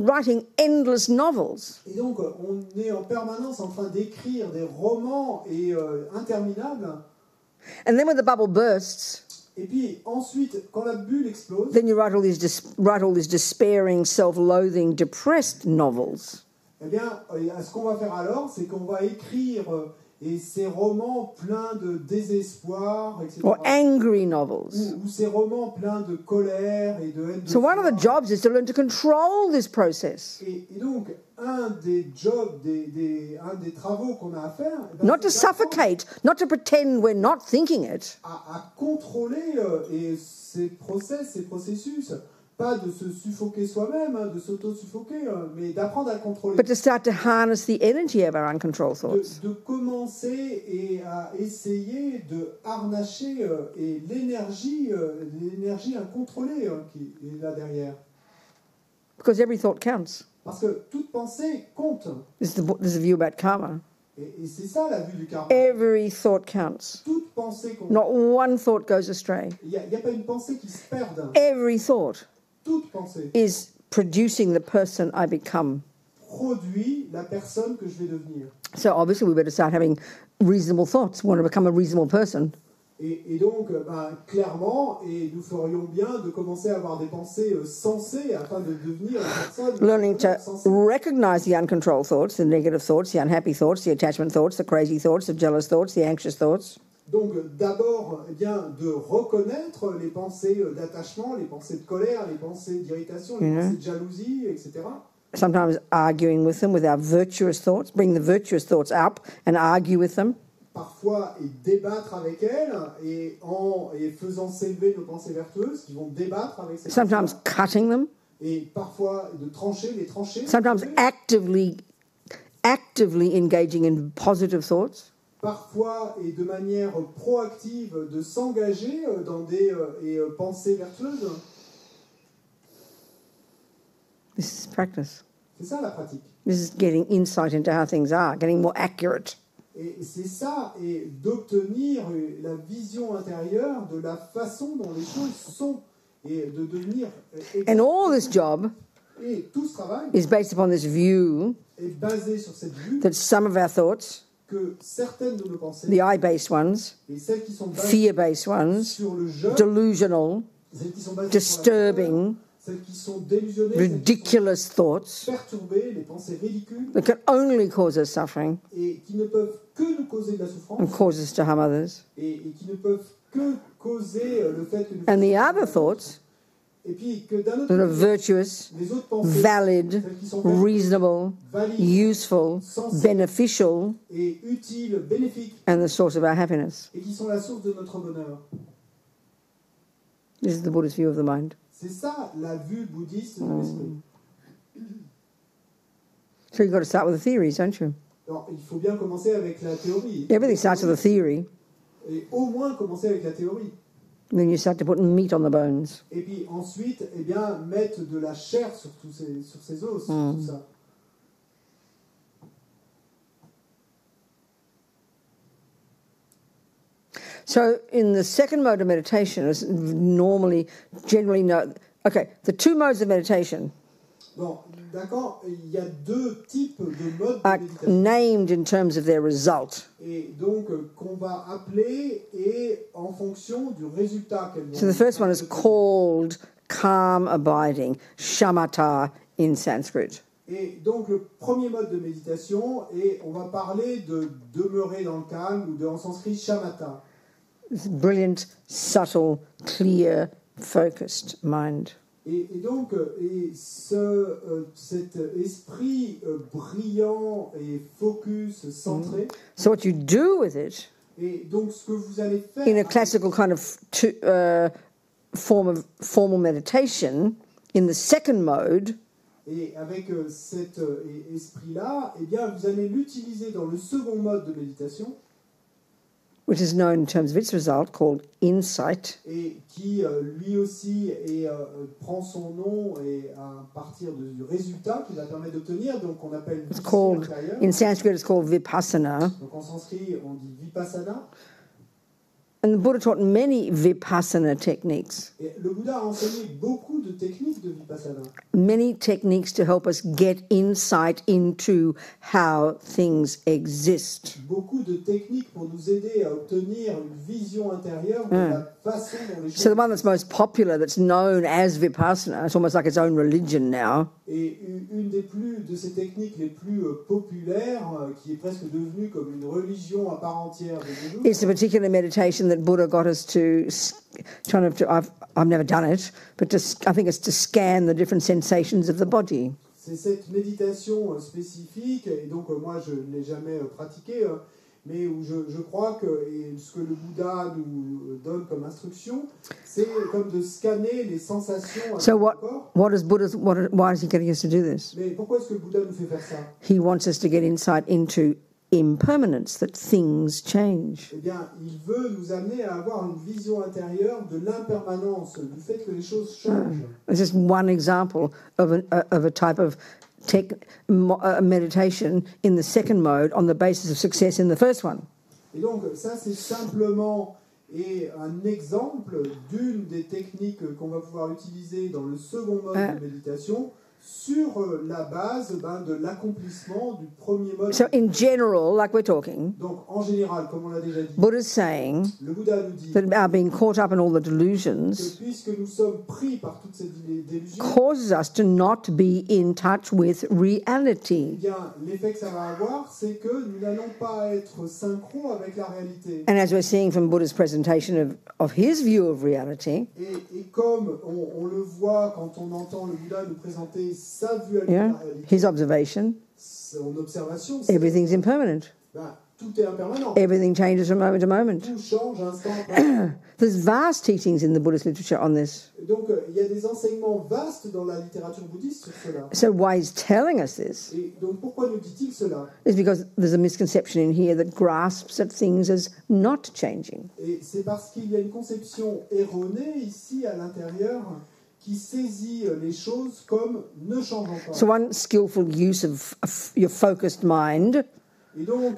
writing endless novels. Et donc, on est en permanence en train d'écrire des romans interminables. And then when the bubble bursts, et puis ensuite, quand la bulle explose, then you write all these despairing, self-loathing, depressed novels. Eh bien, ce qu'on va faire alors, c'est qu'on va écrire ces romans pleins de désespoir, etc. Or angry novels. Ou ces romans pleins de colère et de haine. So one of the jobs is to learn to control this process. Et donc, un des jobs, un des travaux qu'on a à faire, not to suffocate, not to pretend we're not thinking it. À contrôler ces processus, pas de se suffoquer soi-même, de s'auto-suffoquer, mais d'apprendre à contrôler. But to start to harness the energy of our uncontrolled thoughts. De commencer et à essayer de harnacher l'énergie incontrôlée qui est là derrière. Because every thought counts. Parce que toute pensée compte. This is a view about karma. Et c'est ça la vue du karma. Every thought counts. Toute pensée compte. Not one thought goes astray. Il n'y a pas une pensée qui se perde. Every thought toute pensée is producing the person I become. Produit la personne que je vais devenir. So obviously we better start having reasonable thoughts. We want to become a reasonable person. Et donc, clairement, et nous ferions bien de commencer à avoir des pensées sensées afin de devenir une personne learning to sensée. recognize the uncontrolled thoughts, the negative thoughts, the unhappy thoughts, the attachment thoughts, the crazy thoughts, the jealous thoughts, the anxious thoughts. Donc, d'abord, de reconnaître les pensées d'attachement, les pensées de colère, les pensées d'irritation, les pensées de jalousie, etc. Sometimes arguing with them with our virtuous thoughts, bring the virtuous thoughts up and argue with them. Parfois, et débattre avec elles, et faisant s'élever nos pensées vertueuses, qui vont débattre avec ces Sometimes cutting them. Et parfois, de les trancher. Sometimes actively engaging in positive thoughts. Parfois, et de manière proactive, de s'engager dans des pensées vertueuses. This is practice. C'est ça la pratique. This is getting insight into how things are, getting more accurate. Et c'est ça, et d'obtenir la vision intérieure de la façon dont les choses sont, et de devenir... And all this job et tout ce travail is based upon this view est basé sur cette vue that some of our thoughts, que certaines de nos pensées, the I-based ones, et celles qui sont basées fear-based ones, sur le jeu, delusional, celles qui sont basées disturbing, sur celles qui sont délusionnées, ridiculous thoughts perturbées, les pensées ridicules, that can only cause us suffering et qui ne peuvent que nous causer de la souffrance, and cause us to harm others. et qui ne peuvent que causer le fait que nous... And the other thoughts Et puis que d'un autre that are côté, virtuous, les autres pensées, valid, celles qui sont vertueuses, reasonable, valides, useful, sensibles beneficial, et utiles, bénéfiques, and the source of our happiness. et qui sont la source de notre bonheur. This is the Buddhist view of the mind. C'est ça la vue bouddhiste de l'esprit. So you've got to start with the theories, don't you? Alors, il faut bien commencer avec la théorie. Everything starts with a theory. Et au moins commencer avec la théorie. Then you start to put meat on the bones. Et puis ensuite, eh bien, mettre de la chair sur ces os, sur tout ça. So in the second mode of meditation, it's generally no. Okay, the two modes of meditation Bon, d'accord, il y a deux types de modes are de méditation. named in terms of their result. Et donc, qu'on va appeler et en fonction du résultat qu'elles vont. So the first one is called calm abiding, shamatha in Sanskrit. Et donc, le premier mode de méditation, et on va parler de demeurer dans le calme, ou en sanskrit, shamatha. Brilliant, subtle, clear, focused mind. Et donc, cet esprit brillant et focus, centré, So what you do with it et donc ce que vous allez faire in a classical kind of form of formal meditation, in the second mode, et avec cet esprit-là, eh bien, vous allez l'utiliser dans le second mode de méditation, which is known in terms of its result, called insight. et qui lui aussi prend son nom et à partir du résultat qu'il va permettre d'obtenir, donc on appelle It's vision called, intérieure. in Sanskrit, it's called vipassana. Donc en sanskrit, on dit vipassana. And the Buddha taught many vipassana techniques, Et le Bouddha a enseigné beaucoup de techniques de vipassana. many techniques to help us get insight into how things exist. Beaucoup de techniques pour nous aider à obtenir une vision intérieure de la façon dont les choses... So the one that's most popular, that's known as vipassana, it's almost like its own religion now, Et une de ces techniques les plus populaires, qui est presque devenue comme une religion à part entière de nos jours, it's a particular meditation that Buddha got us to I've never done it, but I think it's to scan the different sensations of the body. c'est cette méditation spécifique, et donc moi je ne l'ai jamais pratiquée, mais où je crois que et ce que le Bouddha nous donne comme instruction, c'est comme de scanner les sensations avec So le corps. why is he getting us to do this? Mais pourquoi est-ce que le Bouddha nous fait faire ça? He wants us to get insight into impermanence, that things change. Eh bien, il veut nous amener à avoir une vision intérieure de l'impermanence, du fait que les choses changent. It's just one example of a type of meditation in the second mode on the basis of success in the first one. Et donc, ça, c'est simplement un exemple d'une des techniques qu'on va pouvoir utiliser dans le second mode de méditation sur la base de l'accomplissement du premier mode. So in general, like we're talking, Donc, en général, comme on l'a déjà dit, Buddha's saying le Bouddha nous dit that our being caught up in all the que delusions puisque nous sommes pris par toutes ces délusions, causes us to not be in touch with eh reality. bien, l'effet que ça va avoir, c'est que nous n'allons pas être synchro avec la réalité. And as we're seeing from Buddha's presentation of his view of reality, Et comme on le voit quand on entend le Bouddha nous présenter sa vue à lui de yeah, la réalité, his observation, son observation, c'est everything's impermanent. tout est impermanent. Everything changes from moment to moment. Tout change instant par instant. There's vast teachings in the Buddhist literature on this. Donc, il y a des enseignements vastes dans la littérature bouddhiste sur cela. So why he's telling us this Et donc, pourquoi nous dit-il cela? is because there's a misconception in here that grasps at things as not changing. Et c'est parce qu'il y a une conception erronée ici à l'intérieur qui saisit les choses comme ne changeant pas. So one skillful use of your focused mind Et donc,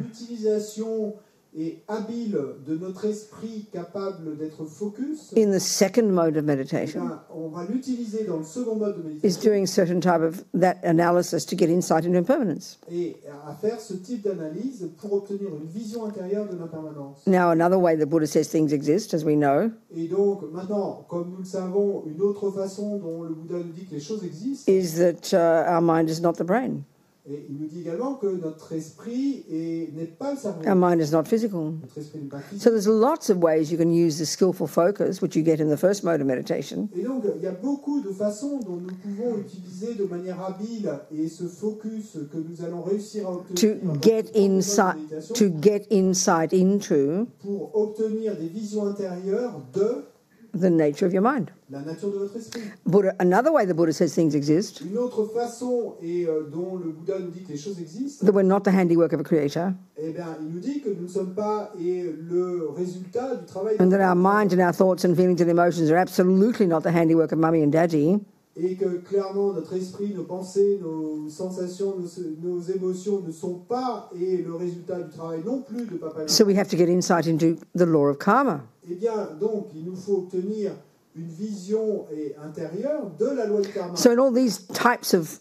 l'utilisation est habile de notre esprit capable d'être focus, in the second mode of eh meditation bien, on va l'utiliser dans le second mode de is méditation doing certain type of that analysis to get insight into impermanence. et à faire ce type d'analyse pour obtenir une vision intérieure de l'impermanence. Now, another way the Buddha says things exist, as we know, Et donc, maintenant, comme nous le savons, une autre façon dont le Bouddha nous dit que les choses existent, is that our mind is not the brain. et il nous dit également que notre esprit n'est pas le cerveau. Our mind is not physical. Notre esprit n'est pas physique. So there's lots of ways you can use the skillful focus, which you get in the first mode of meditation, Et donc, il y a beaucoup de façons dont nous pouvons utiliser de manière habile et ce focus que nous allons réussir à to obtenir dans get ce mode de insight méditation into pour obtenir des visions intérieures de the nature of your mind. la nature de votre esprit. Buddha, another way the Buddha says things exist, Une autre façon dont le Bouddha nous dit que les choses existent, that we're not the handiwork of a creator, eh bien, il nous dit que nous ne sommes pas le résultat du travail and d'un that our homme. mind and our thoughts and feelings and emotions are absolutely not the handiwork of mummy and daddy, Et que clairement notre esprit, nos pensées, nos sensations, nos émotions ne sont pas le résultat du travail non plus de papa et so maman. we have to get insight into the law of karma. Eh bien, donc, il nous faut obtenir une vision intérieure de la loi du karma. So in all these types of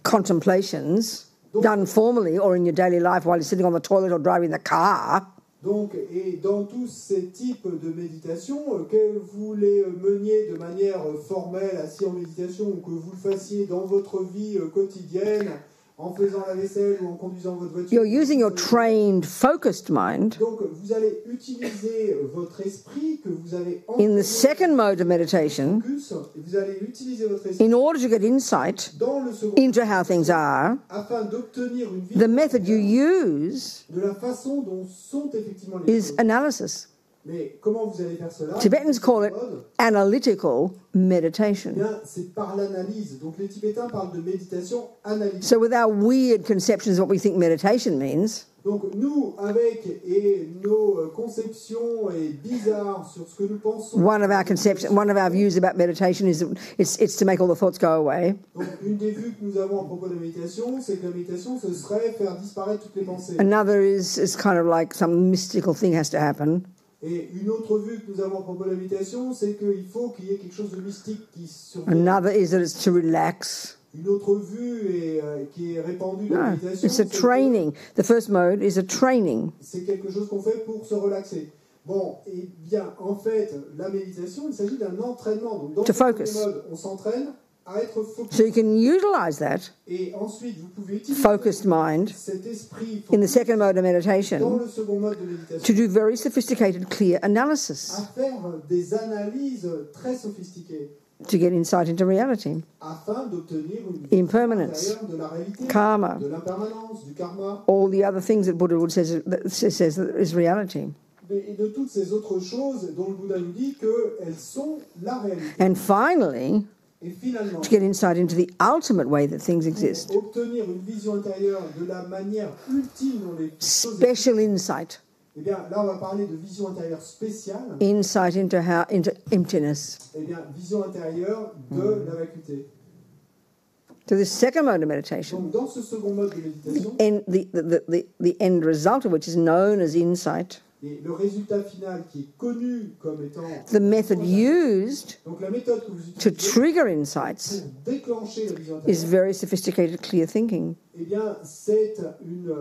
contemplations, done formally or in your daily life while you're sitting on the toilet or driving the car, Donc, et dans tous ces types de méditation, que vous les meniez de manière formelle, assis en méditation, ou que vous le fassiez dans votre vie quotidienne, en faisant la vaisselle ou en conduisant votre voiture. You're using your trained, focused mind Donc, vous allez utiliser votre esprit que vous avez in the second mode of meditation focus, et vous allez utiliser votre esprit in order to get insight dans le second into how things are. afin d'obtenir une The vision method you use de la façon dont sont effectivement les is choses. analysis. Mais comment vous allez faire cela? Tibetans call it analytical Eh meditation. bien, c'est par l'analyse. Donc les Tibétains parlent de méditation analytique. So with our weird conceptions of what we think meditation means, Donc nous, avec nos conceptions bizarres sur ce que nous pensons, one of our views about meditation is that it's to make all the thoughts go away. donc une des vues que nous avons à propos de la méditation, c'est que la méditation, ce serait faire disparaître toutes les pensées. Another is kind of like some mystical thing has to happen. Et une autre vue que nous avons à propos de la méditation, c'est qu'il faut qu'il y ait quelque chose de mystique qui survienne. Another is that it's to relax. Une autre vue qui est répandue dans la No, méditation, it's a c'est que training. The first mode is a training. c'est quelque chose qu'on fait pour se relaxer. Bon, eh bien, en fait, la méditation, il s'agit d'un entraînement. Donc, dans To ce premier focus. mode, on s'entraîne à être focus. So you can utilize that Et ensuite, vous pouvez utiliser focused mind cet esprit in the focus second mode of dans meditation le second mode de to méditation do very sophisticated, clear analysis à faire des analyses très sophistiquées to get insight into reality, afin d'obtenir une vision impermanence, intérieure de la réalité, karma, de l'impermanence, du karma, all the other things that Buddha would says that is reality. et de toutes ces autres choses dont le Bouddha nous dit qu'elles sont la réalité. And finally, Et finalement, to get insight into the ultimate way that things exist. pour obtenir une vision intérieure de la manière ultime dont les choses existent, Special insight, eh bien, là, on va parler de vision intérieure spéciale, insight into emptiness. eh bien, vision intérieure de la vacuité. So this second mode of meditation, Donc, dans ce second mode de méditation, the end result of which is known as insight, et le résultat final qui est connu comme étant the method used donc la méthode que vous to utilisez trigger insights pour déclencher la vision is intérieure, very sophisticated, clear thinking. eh bien, c'est une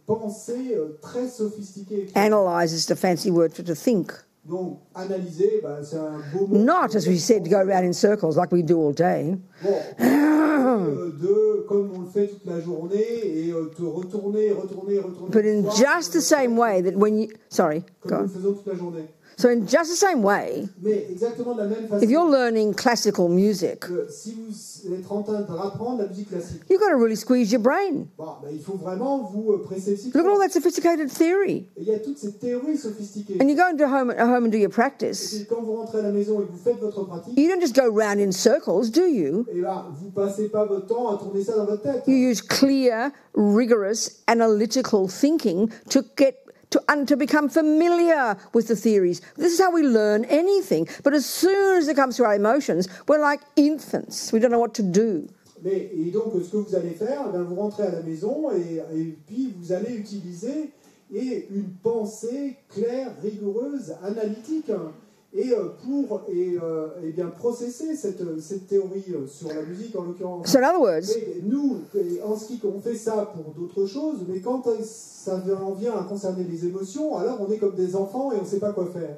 pensée très sophistiquée. Analyze is the fancy word for to think. Donc, analyser, ben, c'est un beau mot. Not, as we said, to go around in circles like we do all day. Bon, comme on le fait toute la journée et te retourner. But in just the same way that when you... Sorry, Comme go nous le on. faisons toute la journée. So in just the same way, Mais exactement de la même façon, if you're learning classical music, si vous êtes en train d'apprendre la musique classique, you've got to really squeeze your brain. bon, ben, il faut vraiment vous presser le Look at all citron. that sophisticated theory. Et il y a toutes ces théories sophistiquées. And you go into home and do your Et practice. puis, quand vous rentrez à la maison et que vous faites votre pratique, You don't just go round in circles, do you? et ben, vous passez pas votre temps à tourner ça dans votre tête. You use clear, rigorous, analytical thinking to become familiar with the theories. This is how we learn anything. But as soon as it comes to our emotions, we're like infants. We don't know what to do. Et donc, ce que vous allez faire, eh bien, vous rentrez à la maison et puis vous allez utiliser une pensée claire, rigoureuse, analytique, pour bien processer cette théorie sur la musique en l'occurrence. So in other words, Et nous, en ce qui on fait ça pour d'autres choses, mais quand ça en vient à concerner les émotions, alors on est comme des enfants et on ne sait pas quoi faire.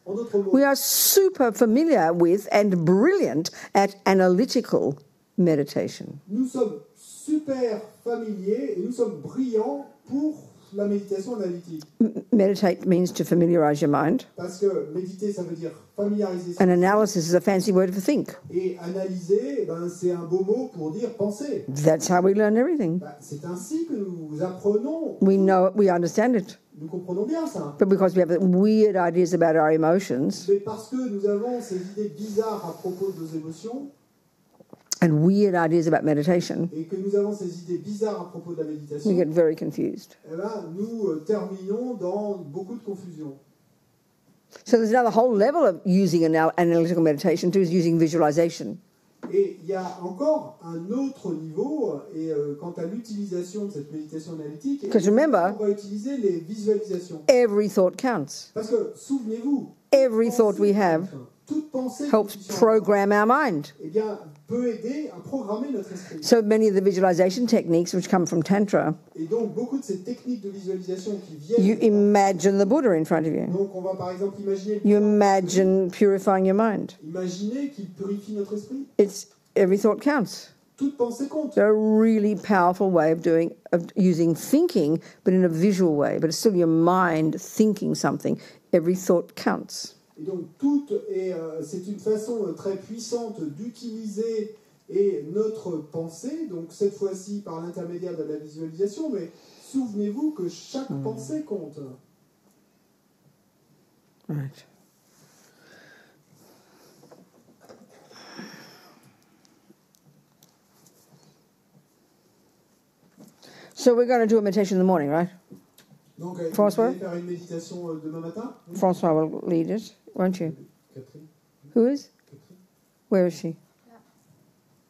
En d'autres mots, we are super familiar with and brilliant at analytical meditation. Nous sommes super familiers et nous sommes brillants pour la méditation analytique. Meditate means to familiarize your mind. Parce que méditer, ça veut dire familiariser. And analysis is a fancy word for think. Et analyser, ben, c'est un beau mot pour dire penser. That's how we learn everything. Ben, c'est ainsi que nous apprenons. We know it, we understand it. Nous comprenons bien ça. But because we have weird ideas about our emotions Mais parce que nous avons ces idées bizarres à propos de nos émotions and weird ideas about meditation, et que nous avons ces idées bizarres à propos de la méditation, we get very confused. eh ben, nous terminons dans beaucoup de confusion. So there's another whole level of using analytical meditation too, is using visualization. Et il y a encore un autre niveau quant à l'utilisation de cette méditation analytique. Because remember, on va utiliser les visualisations. Every thought counts. Parce que, souvenez-vous, Every thought we have toute pensée helps program our mind. eh bien, peut aider à programmer notre esprit. So many of the visualization techniques which come from Tantra, Et donc, beaucoup de ces techniques de visualisation qui viennent... you imagine the Buddha in front of you. Donc, on va par exemple imaginer... You imagine purifying your mind. Imaginer qu'il purifie notre esprit. Every thought counts. toute pensée compte. They're a really powerful way of using thinking, but in a visual way. But it's still your mind thinking something. Every thought counts. Et donc, c'est une façon très puissante d'utiliser notre pensée, donc cette fois-ci par l'intermédiaire de la visualisation, mais souvenez-vous que chaque pensée compte. Right. So we're going to do a meditation in the morning, right? Donc, François? vous allez faire une méditation demain matin? Oui. François will lead it, won't you? Catherine? Who is? Catherine? Where is she?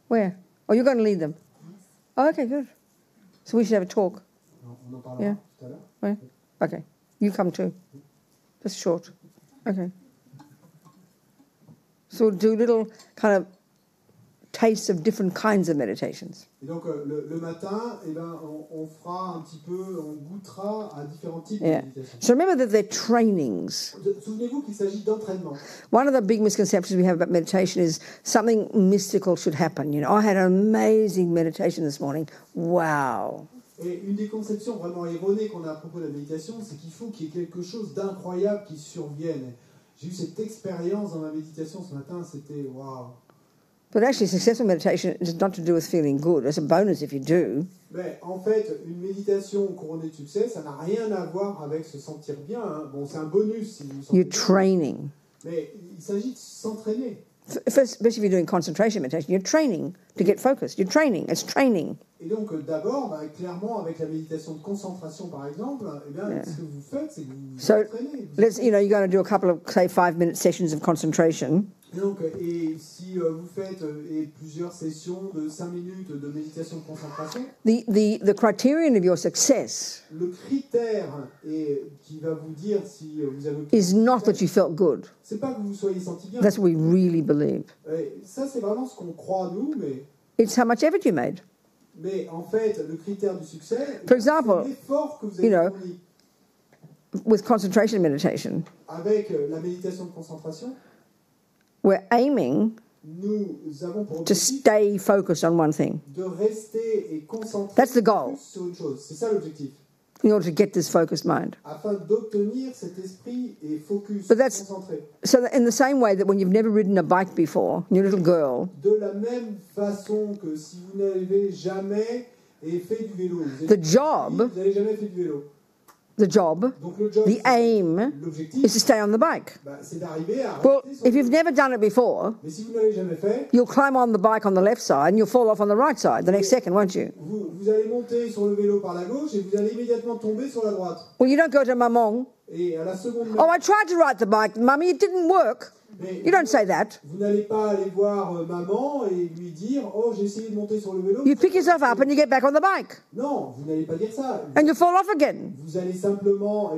Where? Oh, you're going to lead them? Oh, okay, good. So we should have a talk. Non, on en parlera Yeah. tout à l'heure. Where? Okay. You come too. Just short. Okay. So we'll do little kind of tastes of different kinds of meditations. Et donc, le matin, on fera un petit peu, on goûtera à différents types Yeah. de méditation. So remember that they're trainings. Souvenez-vous qu'il s'agit d'entraînement. One of the big misconceptions we have about meditation is something mystical should happen. You know, I had an amazing meditation this morning. Wow. Et une des conceptions vraiment erronées qu'on a à propos de la méditation, c'est qu'il faut qu'il y ait quelque chose d'incroyable qui survienne. J'ai eu cette expérience dans ma méditation ce matin, c'était waouh. But actually, successful meditation is not to do with feeling good. It's a bonus if you do. Mais en fait, une méditation couronnée de succès, ça n'a rien à voir avec se sentir bien. Hein. Bon, c'est un bonus si vous vous sentez You're bien. training. Mais il s'agit de s'entraîner. First, especially if you're doing concentration meditation, you're training to get focused. You're training. It's training. Et donc, d'abord, clairement, avec la méditation de concentration, par exemple, eh bien, ce que vous faites, c'est que vous So, entraînez. you're going to do a couple of, say, 5-minute sessions of concentration. Et donc, et si vous faites plusieurs sessions de 5 minutes de méditation de concentration, The criterion of your success le critère qui va vous dire si vous avez... is not that you felt good. C'est pas que vous vous soyez senti bien. That's what we really believe. Ça, c'est vraiment ce qu'on croit, nous, It's how much effort you made. mais en fait, le critère du succès, For example, c'est l'effort que vous avez fourni. With concentration meditation, Avec la méditation de concentration, we're aiming nous avons pour to objectif stay focused on one thing de rester et concentrer That's the goal. sur une chose. C'est ça l'objectif. in order to get this focused mind. Afin d'obtenir cet esprit et focus, But that's- concentré. So that in the same way that when you've never ridden a bike before, you're a little girl, De la même façon que si vous n'avez jamais fait du vélo, vous The job- n'avez jamais fait du vélo. the job, Donc le job, the aim l'objectif, is to stay on the bike. c'est d'arriver à Well, rester sur if le you've vélo. never done it before, Mais si vous n'avez jamais fait, you'll climb on the bike on the left side and you'll fall off on the right side the next second, won't you? vous allez monter sur le vélo par la gauche et vous allez immédiatement tomber sur la droite. Well, you don't go to maman, Et à la seconde oh, I tried to ride the bike, mummy, it didn't work. mais You don't say that. vous n'allez pas aller voir maman et lui dire « Oh, j'ai essayé de monter sur le vélo. » You pick yourself up and you get back on the bike Non, vous n'allez pas dire ça. and you fall off again. Vous allez simplement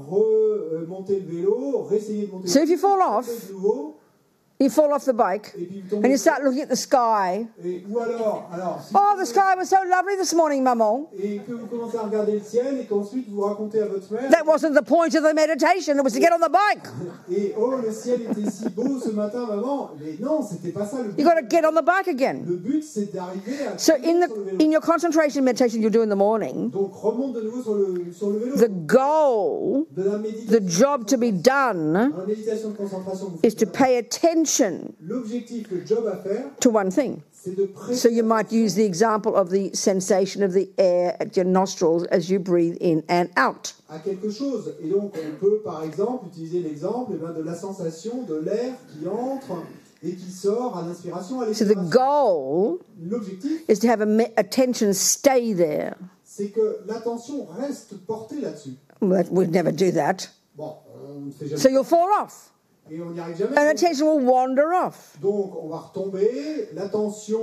remonter le vélo, réessayer de monter So le if you fall vélo off- de nouveau, You fall off the bike et puis vous and tombez. you start looking at the sky. Ou alors si Oh, the sky was so lovely this morning, maman. et que vous commencez à regarder le ciel et qu'ensuite vous racontez à votre mère That wasn't the point of the meditation, it was to get on the bike. et oh le ciel était si beau ce matin maman, mais non c'était pas ça le but. You've got to get on the bike again. Le but c'est d'arriver à So tenir sur le vélo. in your concentration meditation you do in the morning, Donc remonte de nouveau sur le vélo. the goal, De la méditation, the job to be done, dans la méditation de concentration, vous is faites to ça. pay attention L'objectif, le job à faire, to one thing. c'est de So prêter you might use the example of the sensation of the air at your nostrils as you breathe in and out. à quelque chose. Et donc, on peut, par exemple, utiliser l'exemple de la sensation de l'air qui entre et qui sort à l'inspiration, à So the l'expiration. goal L'objectif, is to have attention stay there. c'est que l'attention reste portée là-dessus. But we'd never do that. Bon, on ne fait jamais So you'll fall off. et on n'y arrive jamais. And attention will wander off. Donc, on va retomber, l'attention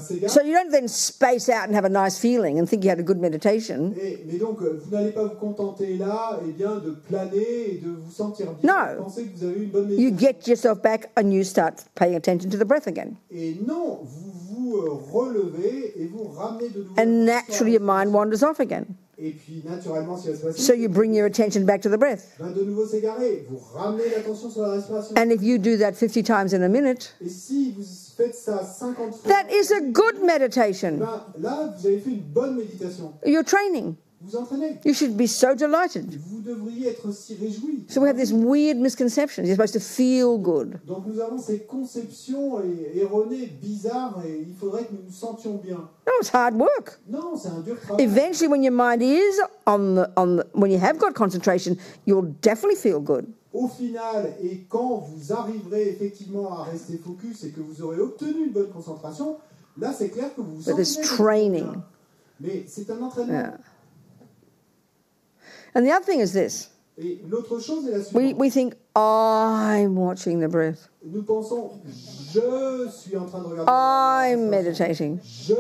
s'égare. So you don't then space out and have a nice feeling and think you had a good meditation. Mais donc, vous n'allez pas vous contenter là de planer et de vous sentir bien, No. de penser que vous avez eu une bonne You méditation. get yourself back and you start paying attention to the breath again. Et non, vous vous relevez et vous ramenez de nouveau. And naturally your mind wanders off again. Et puis, naturellement, ce qui va se passer, So you bring your attention back to the breath. ben, de nouveau s'égarer. Vous ramenez l'attention sur la respiration. And if you do that 50 times in a minute, Et si vous faites ça 50 fois, that is a good meditation. ben, là, vous avez fait une bonne méditation. You're training. Vous entraînez. You should be so delighted. Vous devriez être si réjoui. So we have this weird misconception. You're supposed to feel good. Donc nous avons ces conceptions erronées, bizarres, et il faudrait que nous nous sentions bien. No, it's hard work. Non, c'est un dur travail. Eventually, when your mind is when you have got concentration, you'll definitely feel good. Au final, et quand vous arriverez effectivement à rester focus et que vous aurez obtenu une bonne concentration, là c'est clair que vous vous But sentez it's bien. training. Mais c'est un entraînement. Yeah. And the other thing is this. Et l'autre chose est la suivante. We think, I'm watching the breath. Nous pensons, je suis en train de regarder. I'm meditating. Je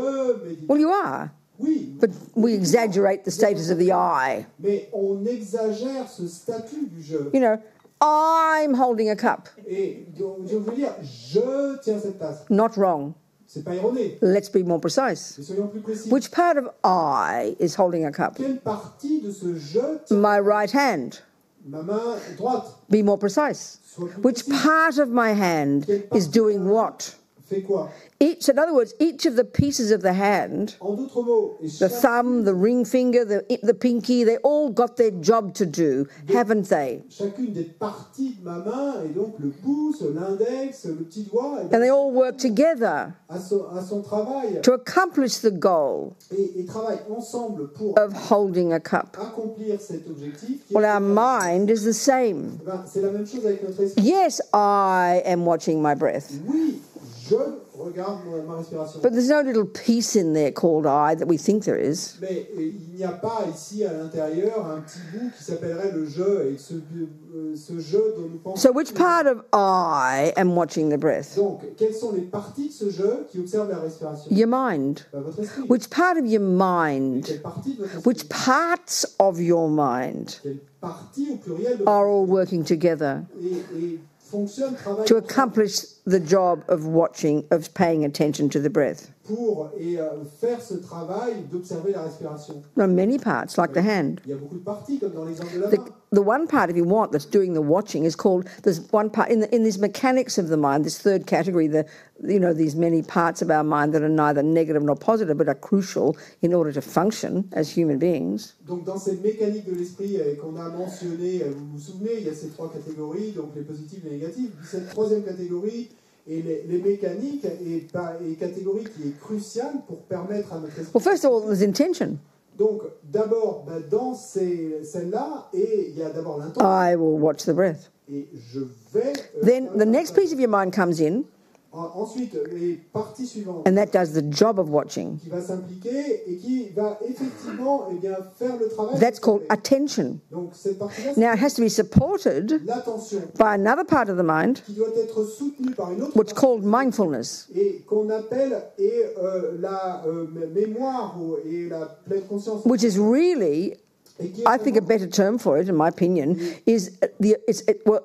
médite. Well, you are. Oui, But we exaggerate the status of the I. mais on exagère ce statut du je. You know, I'm holding a cup. Et donc, je veux dire, je tiens cette tasse. Not wrong. C'est pas erroné. Let's be more precise. Mais soyons plus précis. Which part of I is holding a cup? Quelle partie de ce je tient My right hand. ma main droite? Be more precise. Sois plus Which précis. part of my hand is doing what? Fais quoi? In other words, each of the pieces of the hand, En d'autres mots, et the thumb, the ring finger, the pinky, they all got their job to do, haven't they? chacune des parties de ma main, et donc le pouce, l'index, le petit doigt, And they all work together à son travail, to accomplish the goal et travaillent ensemble pour of holding a cup. accomplir cet objectif. Qui Well, est- our mind is the same. Ben, c'est la même chose avec notre esprit. Yes, I am watching my breath, Oui, je regarde ma respiration. but there's no little piece in there called I that we think there is. Mais il n'y a pas ici à l'intérieur un petit bout qui s'appellerait le je, et ce je dont nous pensons. So which part of I am watching the breath? Donc, quelles sont les parties de ce je qui observent la respiration? Your mind. Ben, votre esprit. Which part of your Et mind, quelle partie de votre esprit? which parts of your mind Quelle partie au pluriel de are all working together et fonctionne, travaille to ensemble accomplish the job of watching, of paying attention to the breath? pour faire ce travail d'observer la respiration. There are many parts, like the hand. Il y a beaucoup de parties, comme dans l'exemple de la The, main. the one part, if you want, that's doing the watching is called. There's one part in these mechanics of the mind. This third category, these many parts of our mind that are neither negative nor positive, but are crucial in order to function as human beings. Donc dans cette mécanique de l'esprit qu'on a mentionnée, vous vous souvenez, il y a ces trois catégories, donc les positifs et les négatifs. Puis cette troisième catégorie et les mécaniques est catégorie qui est cruciale pour permettre à notre esprit. Well, first of all, there's intention. Donc d'abord, dans celle-là, et il y a d'abord l'intention. I will watch the breath. Et je vais. Then the next piece of your mind comes in, Ensuite, les parties suivantes. and that does the job of watching. Qui va s'impliquer et qui va effectivement faire le travail. That's called attention. Donc cette partie-là, Now, it has to be supported c'est l'attention by another part of the mind, qui doit être soutenue par une autre what's partie called mindfulness. et qu'on appelle la mémoire et la pleine conscience. Which is really, Et qui est I think, a vraiment- better term for it, in my opinion, is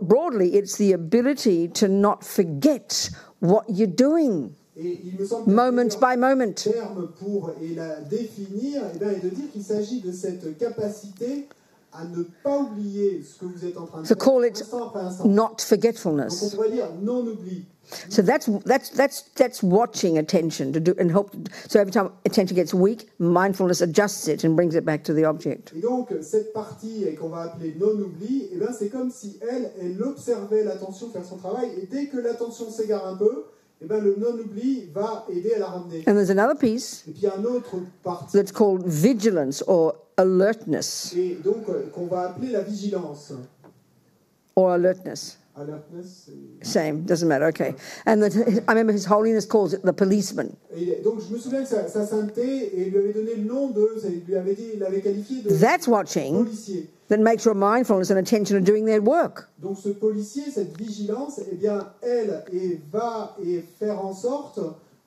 broadly, it's the ability to not forget what you're doing, et il me semble que moment le by moment. terme pour la définir est de dire qu'il s'agit de cette capacité à ne pas oublier ce que vous êtes en train de So faire, call it instant après instant. not Donc on forgetfulness. pourrait dire non-oubli. So that's watching attention to do and help. So every time attention gets weak, mindfulness adjusts it and brings it back to the object. Et donc, cette partie qu'on va appeler non-oubli, c'est comme si elle observait l'attention faire son travail, et dès que l'attention s'égare un peu, le non-oubli va aider à la ramener. And there's another piece Et puis, il y a un autre partie, that's called vigilance or alertness et donc qu'on va appeler la vigilance. or alertness. Alertness. Same, doesn't matter, okay. And I remember His Holiness calls it the policeman. Et donc, je me souviens que sa sainteté, et lui avait donné le nom il l'avait qualifié de That's watching policier. that makes sure mindfulness and attention are doing their work. Donc, ce policier, cette vigilance, elle va faire en sorte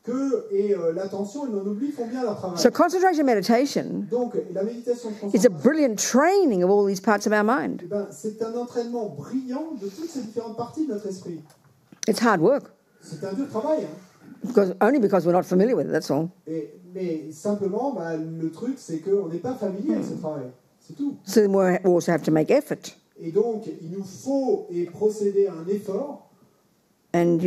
que l'attention et le non-oubli font bien leur travail. So concentration meditation Donc, la méditation de is a concentration, brilliant training of all these parts of our mind. c'est un entraînement brillant de toutes ces différentes parties de notre esprit. It's hard work. C'est un dur travail. Hein. only because we're not familiar with it, that's all. Mais simplement, le truc, c'est qu'on n'est pas familier avec ce travail. C'est tout. So then we also have to make effort. Et donc, il nous faut procéder à un effort. And,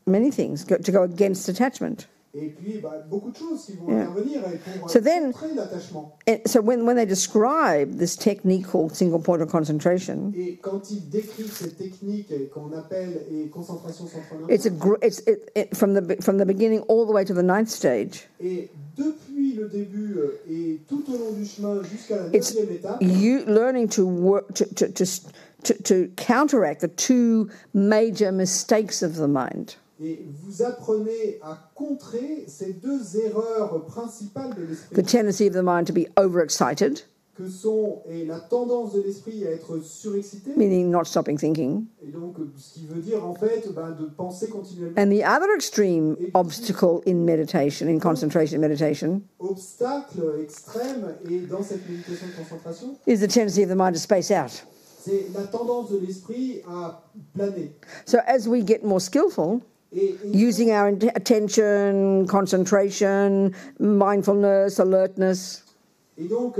many things to go against attachment. Et puis, beaucoup de choses qui vont intervenir pour contrer l'attachement. So when they describe this technique called single point of concentration, et quand ils décrivent cette technique qu'on appelle concentration centrale, it's from the beginning all the way to the 9th stage. Et depuis le début et tout au long du chemin jusqu'à la 9e étape, you learning to work to counteract the two major mistakes of the mind. Et vous apprenez à contrer ces deux erreurs principales de l'esprit. The tendency of the mind to be overexcited, que sont la tendance de l'esprit à être surexcité, meaning not stopping thinking. Et donc, ce qui veut dire en fait de penser continuellement. And the other extreme obstacle in meditation, in concentration meditation, obstacle extrême et dans cette méditation de concentration, is the tendency of the mind to space out. C'est la tendance de l'esprit à planer. So as we get more skillful, using our attention, concentration, mindfulness, alertness. Et donc,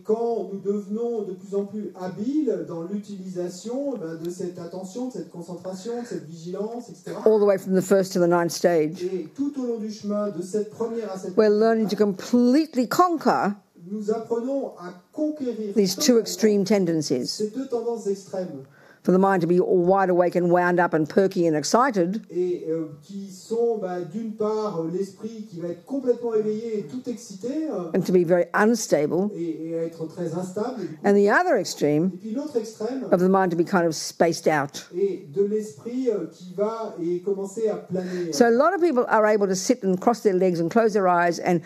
quand nous devenons de plus en plus habiles dans l'utilisation de cette attention, de cette concentration, de cette vigilance, etc. All the way from the first to the 9th stage. Et tout au long du chemin, de cette première à cette we're learning to completely conquer nous apprenons à conquérir these two extreme tendencies. Ces deux tendances extrêmes. For the mind to be all wide awake and wound up and perky and excited. Et qui sont d'une part l'esprit qui va être complètement éveillé et tout excité. And to be very unstable. Et être très instable. And the other extreme. Et puis l'autre extrême. Of the mind to be kind of spaced out. Et de l'esprit qui va commencer à planer. So a lot of people are able to sit and cross their legs and close their eyes and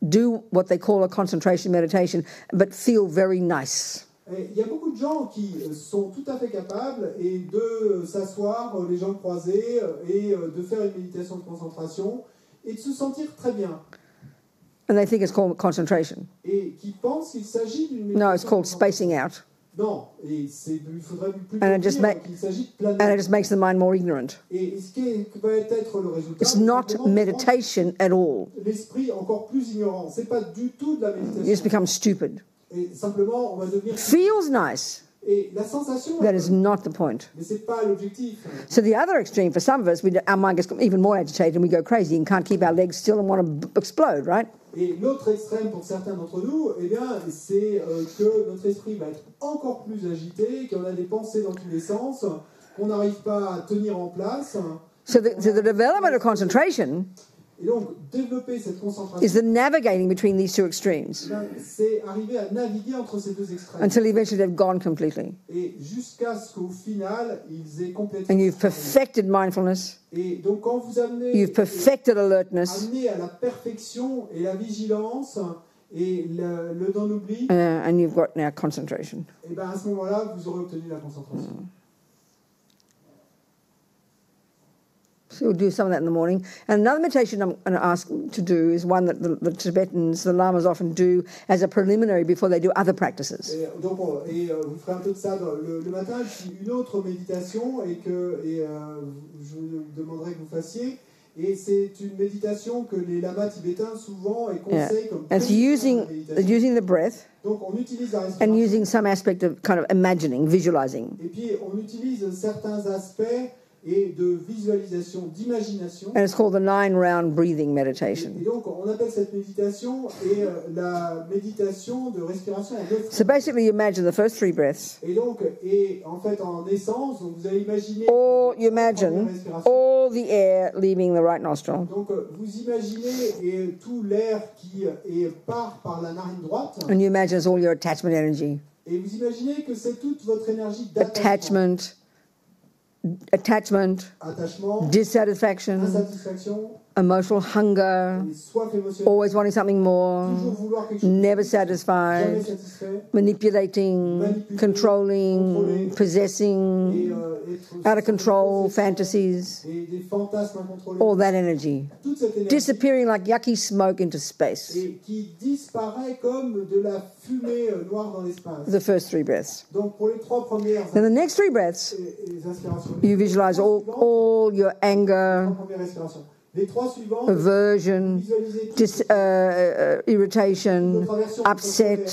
do what they call a concentration meditation, but feel very nice. Il y a beaucoup de gens qui sont tout à fait capables de s'asseoir, les jambes croisées, et de faire une méditation de concentration et de se sentir très bien. And they think it's called concentration. Et qui pensent qu'il s'agit d'une méditation. No, it's called spacing out. Non, il faudrait plutôt and dire qu'il s'agit de planer. And it just makes the mind more ignorant. Et ce qui va être le résultat, it's not meditation at all. L'esprit encore plus ignorant. C'est pas du tout de la méditation. You just become stupid. Et simplement, on va devenir. Feels nice. Et la sensation. That is not the point. Mais c'est pas l'objectif. So the other extreme, for some of us, our mind gets even more agitated and we go crazy and can't keep our legs still and want to explode, right? Et l'autre extrême pour certains d'entre nous, c'est que notre esprit va être encore plus agité, qu'on a des pensées dans tous les sens, qu'on n'arrive pas à tenir en place. So the development of concentration. Et donc, développer cette concentration, is the navigating between these two extremes. C'est arriver à naviguer entre ces deux extrêmes. Until eventually they've gone completely. Et jusqu'à ce qu'au final, ils aient complètement. And you've perfected mindfulness. Et donc, quand vous amenez. You've perfected alertness. Amenez à la perfection et la vigilance et le non-oubli. And you've got now concentration. Et à ce moment-là, vous aurez obtenu la concentration. So we'll do some of that in the morning. And another meditation I'm going to ask to do is one that the Tibetans, the Lamas often do as a preliminary before they do other practices. Et donc, vous ferez un peu de ça le matin, puis une autre méditation je vous demanderai que vous fassiez. Et c'est une méditation que les lamas tibétains souvent conseillent comme using the breath. Donc on utilise la respiration. And using some aspect of kind of imagining, visualizing. Et puis on utilise certains aspects et de visualisation, d'imagination. And it's called the 9-round breathing meditation. Et donc on appelle cette méditation la méditation de respiration en 9. So basically, you imagine the first 3 breaths. Et donc en fait en essence, donc vous allez imaginer. Or you imagine all the air leaving the right nostril. Donc vous imaginez tout l'air qui part par la narine droite. And you imagine it's all your attachment energy. Et vous imaginez que c'est toute votre énergie attachment, dissatisfaction, emotional hunger, always wanting something more, never satisfied, manipulating, controlling, possessing, out of control fantasies, all that energy disappearing like yucky smoke into space. The first 3 breaths. Then the next 3 breaths, you visualize all your anger, Les trois suivantes, aversion, visualisez toutes irritation, votre aversion, votre upset,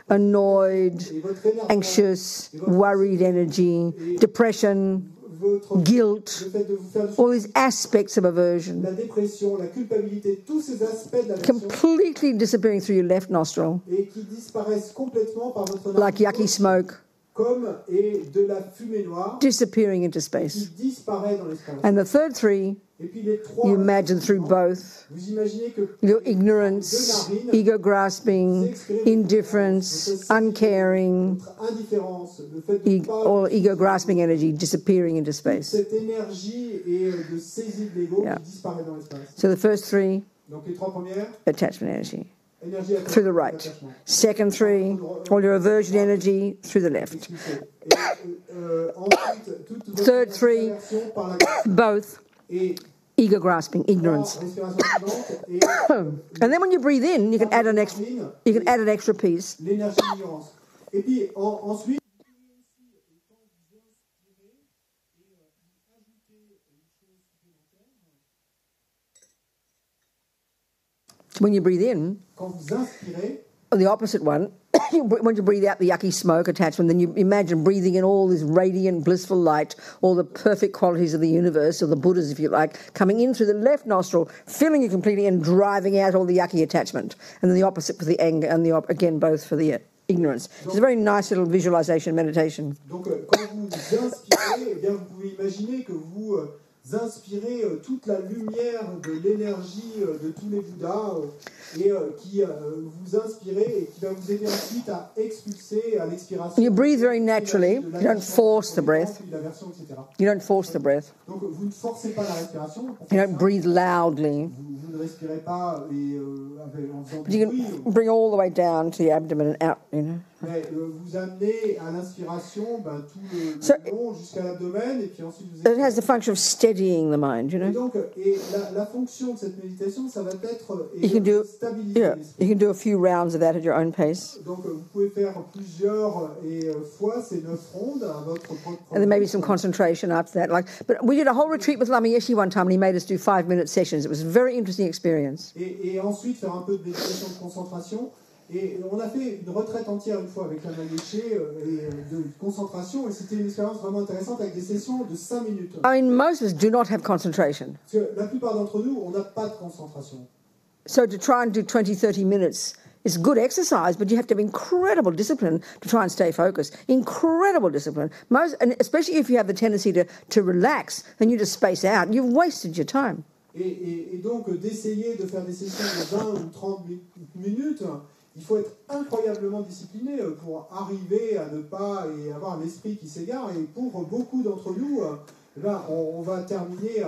annoyed, et votre énervement, anxious, worried energy, depression, votre guilt, le fait de vous faire du all these aspects of aversion la dépression, la culpabilité, tous ces aspects de l'aversion completely disappearing through your left nostril, et qui disparaissent complètement par votre like yucky narcose, smoke, comme et de la fumée noire disappearing into qui space. disparaît dans l'espace. And the third three, Et puis les trois, you imagine through both vous imaginez que your les ignorance, deux narines, ego grasping, indifference, uncaring, votre indifférence, le fait de pas all ego grasping energy disappearing into space. cette énergie et de saisie de l'ego Yeah. qui disparaît dans l'espace. So the first three, Donc les trois premières, attachment energy, énergie through the right. attachement. Second three, all your aversion energy through the left. Expulsé. Et ensuite, toute votre Third three. aversion par la gauche. Both Et ego grasping, ignorance. respiration suivante et And then when you breathe in, you can add an extra, you can add an extra piece. l'énergie de l'ignorance. Et puis ensuite, When you breathe in, quand vous inspirez, the opposite one, when you breathe out the yucky smoke attachment, then you imagine breathing in all this radiant, blissful light, all the perfect qualities of the universe, or the Buddhas, if you like, coming in through the left nostril, filling you completely and driving out all the yucky attachment. And then the opposite for the anger, and again, both for the ignorance. It's a very nice little visualization meditation. donc quand vous inspirez, eh bien, vous pouvez imaginer que vous inspirez toute la lumière de l'énergie de tous les Bouddhas et qui vous inspirez et qui va vous aider ensuite à expulser à l'expiration. You breathe very naturally. You don't force the breath. L'aversion, etc. You don't force the breath. Donc vous ne forcez pas la respiration. Pour You faire don't ça. breathe loudly. Vous ne respirez pas en faisant But du you bruit. can bring all the way down to the abdomen and out, you know. Mais vous amenez à l'inspiration tout le So- long jusqu'à l'abdomen et puis ensuite vous It has the expirez. function of steadying the mind, you Et know. donc, la fonction de cette méditation, ça va être You can do, stabiliser yeah, l'esprit. you can do a few rounds of that at your own pace. Donc, vous pouvez faire plusieurs fois ces 9 rondes à votre propre. And then maybe some concentration after that. But we did a whole retreat with Lama Yeshe one time, and he made us do 5-minute sessions. It was a very interesting experience. Et ensuite faire un peu de méditation de concentration. Et on a fait une retraite entière une fois avec Lama Yeshe et de concentration. Et c'était une expérience vraiment intéressante avec des sessions de 5 minutes. I mean, most of us do not have concentration. Parce que la plupart d'entre nous, on n'a pas de concentration. So to try and do 20, 30 minutes is good exercise, but you have to have incredible discipline to try and stay focused. Incredible discipline. And especially if you have the tendency to relax, then you just space out. You've wasted your time. Et donc d'essayer de faire des sessions de 20 ou 30 minutes, il faut être incroyablement discipliné pour arriver à ne pas et avoir l'esprit qui s'égare. Et pour beaucoup d'entre nous, on va terminer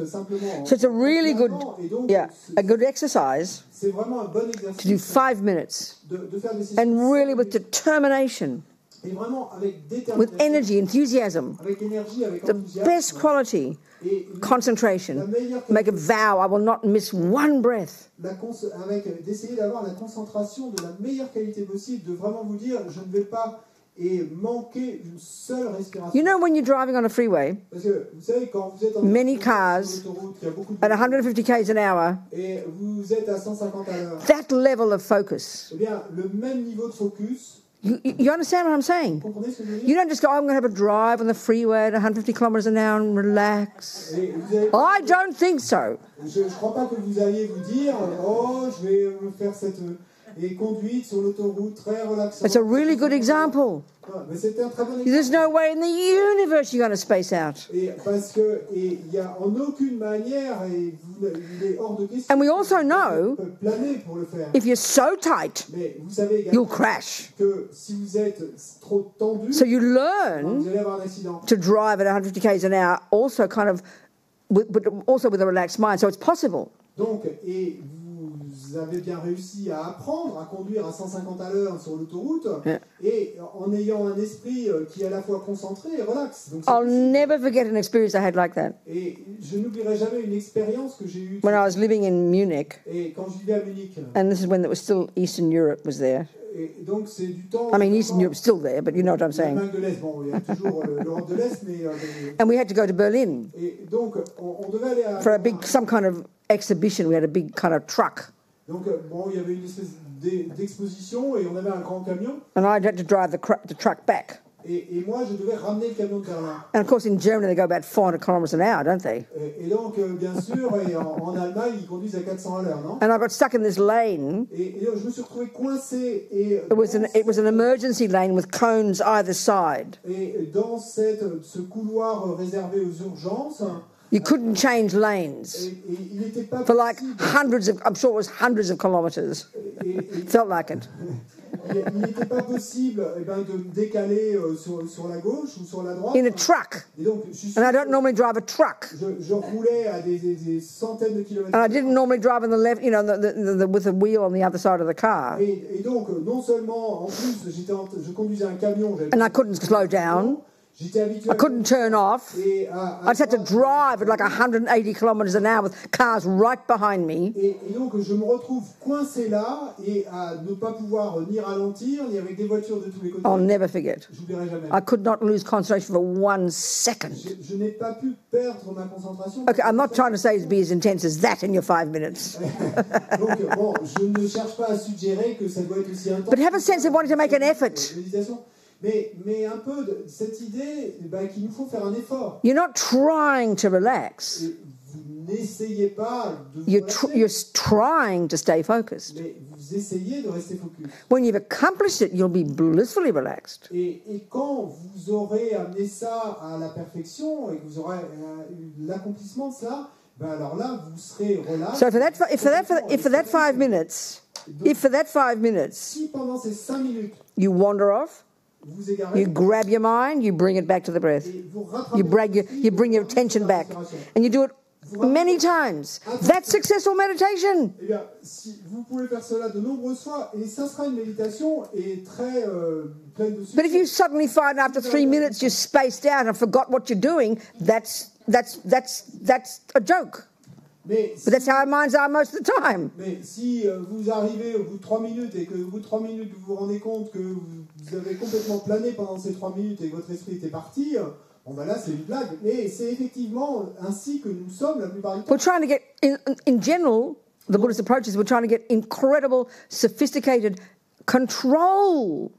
simplement. So it's a really good, et donc, a good exercise c'est vraiment un bon to do exercice 5 minutes de faire des sessions and really with determination, et vraiment avec détermination, with energy, enthusiasm, avec énergie, avec the enthousiasme. best quality, Et concentration. Make a vow, I will not miss one breath. avec d'essayer d'avoir la concentration de la meilleure qualité possible, de vraiment vous dire je ne vais pas manquer une seule respiration. You know when you're driving on a freeway Parce que vous savez quand vous êtes en Many sur cars l'autoroute, il y a beaucoup de at 150 km an hour, et vous êtes à 150 à l'heure. that level of focus. Eh bien, le même niveau de focus, You understand what I'm saying? vous comprenez ce que je veux You dire? don't just go, I'm going to have a drive on the freeway at 150 kilometres an hour and relax. Et vous avez- I don't think so. je ne crois pas que vous alliez vous dire oh je vais me faire cette conduite sur l'autoroute très relaxante. It's a really good example. Mais c'était un très bon exemple. There's no way in the universe you're going to space out. Et parce que il y a en aucune manière il est hors de question. And we also know on peut planer pour le faire. if you're so tight, Mais vous savez you'll également crash. que si vous êtes trop tendu, So you learn vous allez avoir un accident. to drive at 150 km an hour, also kind of, but also with a relaxed mind. So it's possible. Donc et vous avez bien réussi à apprendre à conduire à 150 à l'heure sur l'autoroute Yeah. et en ayant un esprit qui est à la fois concentré et relax. Donc, c'est I'll possible. never forget an experience I had like that. Et je n'oublierai jamais une expérience que j'ai eue When I was living in Munich, et quand je vivais à Munich. and this is when it was still Eastern Europe was there. et donc c'est du temps... I mean, Eastern Europe's still there, but you know what I'm saying. L'Allemagne de l'Est, bon, il y a toujours l'Europe de l'Est, mais... And we had to go to Berlin et donc, on devait aller à... for some kind of exhibition. We had a big kind of truck. Donc, bon, il y avait une espèce d'exposition et on avait un grand camion. And I had to drive the truck back. Et moi, je devais ramener le camion de Berlin. And of course, in Germany, they go about 400 kilometers an hour, don't they? Et donc, bien sûr, et en Allemagne, ils conduisent à 400 à l'heure, non? And I got stuck in this lane. Et donc, je me suis retrouvé coincé. Et It was an emergency lane with cones either side. Et dans ce couloir réservé aux urgences, You couldn't change lanes il n'était pas for like possible. I'm sure it was hundreds of kilometers. Felt like it. Il n'était pas possible de me décaler sur la gauche ou sur la droite. In a truck. Et donc, And I don't normally drive a truck. Je roulais à des centaines de kilomètres. And I didn't normally drive on the left, you know, with the wheel on the other side of the car. Et donc, non seulement, en plus, je conduisais un camion. And I couldn't slow down. J'étais habitué I couldn't turn off. Et I just had to drive at like 180 kilometers an hour with cars right behind me. Et donc, je me retrouve coincé là et à ne pas pouvoir ni ralentir, ni avec des voitures de tous les côtés. I'll never forget. J'oublierai jamais. I could not lose concentration for 1 second. Je n'ai pas pu perdre ma concentration. Okay, I'm not trying to say to be as intense as that in your 5 minutes. Donc, bon, je ne cherche pas à suggérer que ça doit être aussi intense. But have a sense of wanting to make an effort. Méditation. Mais un peu de cette idée qu'il nous faut faire un effort. You're not trying to relax. Et vous n'essayez pas de vous You're relaxer, trying to stay focused. mais vous essayez de rester focus. When you've accomplished it, you'll be blissfully relaxed. Et quand vous aurez amené ça à la perfection et que vous aurez eu l'accomplissement de cela, alors là, vous serez relax. So if for that 5 minutes, Si pendant ces 5 minutes, you wander off, vous égarez, you grab your mind, you bring it back to the breath. et vous rattrapez You bring your attention back. And you do it many times. That's successful meditation. Eh bien, si vous pouvez faire cela de nombreuses fois, et ça sera une méditation et très pleine de But if you succès. suddenly find after 3 minutes you're spaced out and forgot what you're doing, that's a joke. Mais But that's how our minds are most of the time. si vous arrivez au bout de 3 minutes et que au bout de 3 minutes vous vous rendez compte que vous avez complètement plané pendant ces 3 minutes et que votre esprit était parti, bon ben là c'est une blague. Mais c'est effectivement ainsi que nous sommes la plupart du temps. We're trying to get, in general, the Buddhist approach is we're trying to get incredible, sophisticated control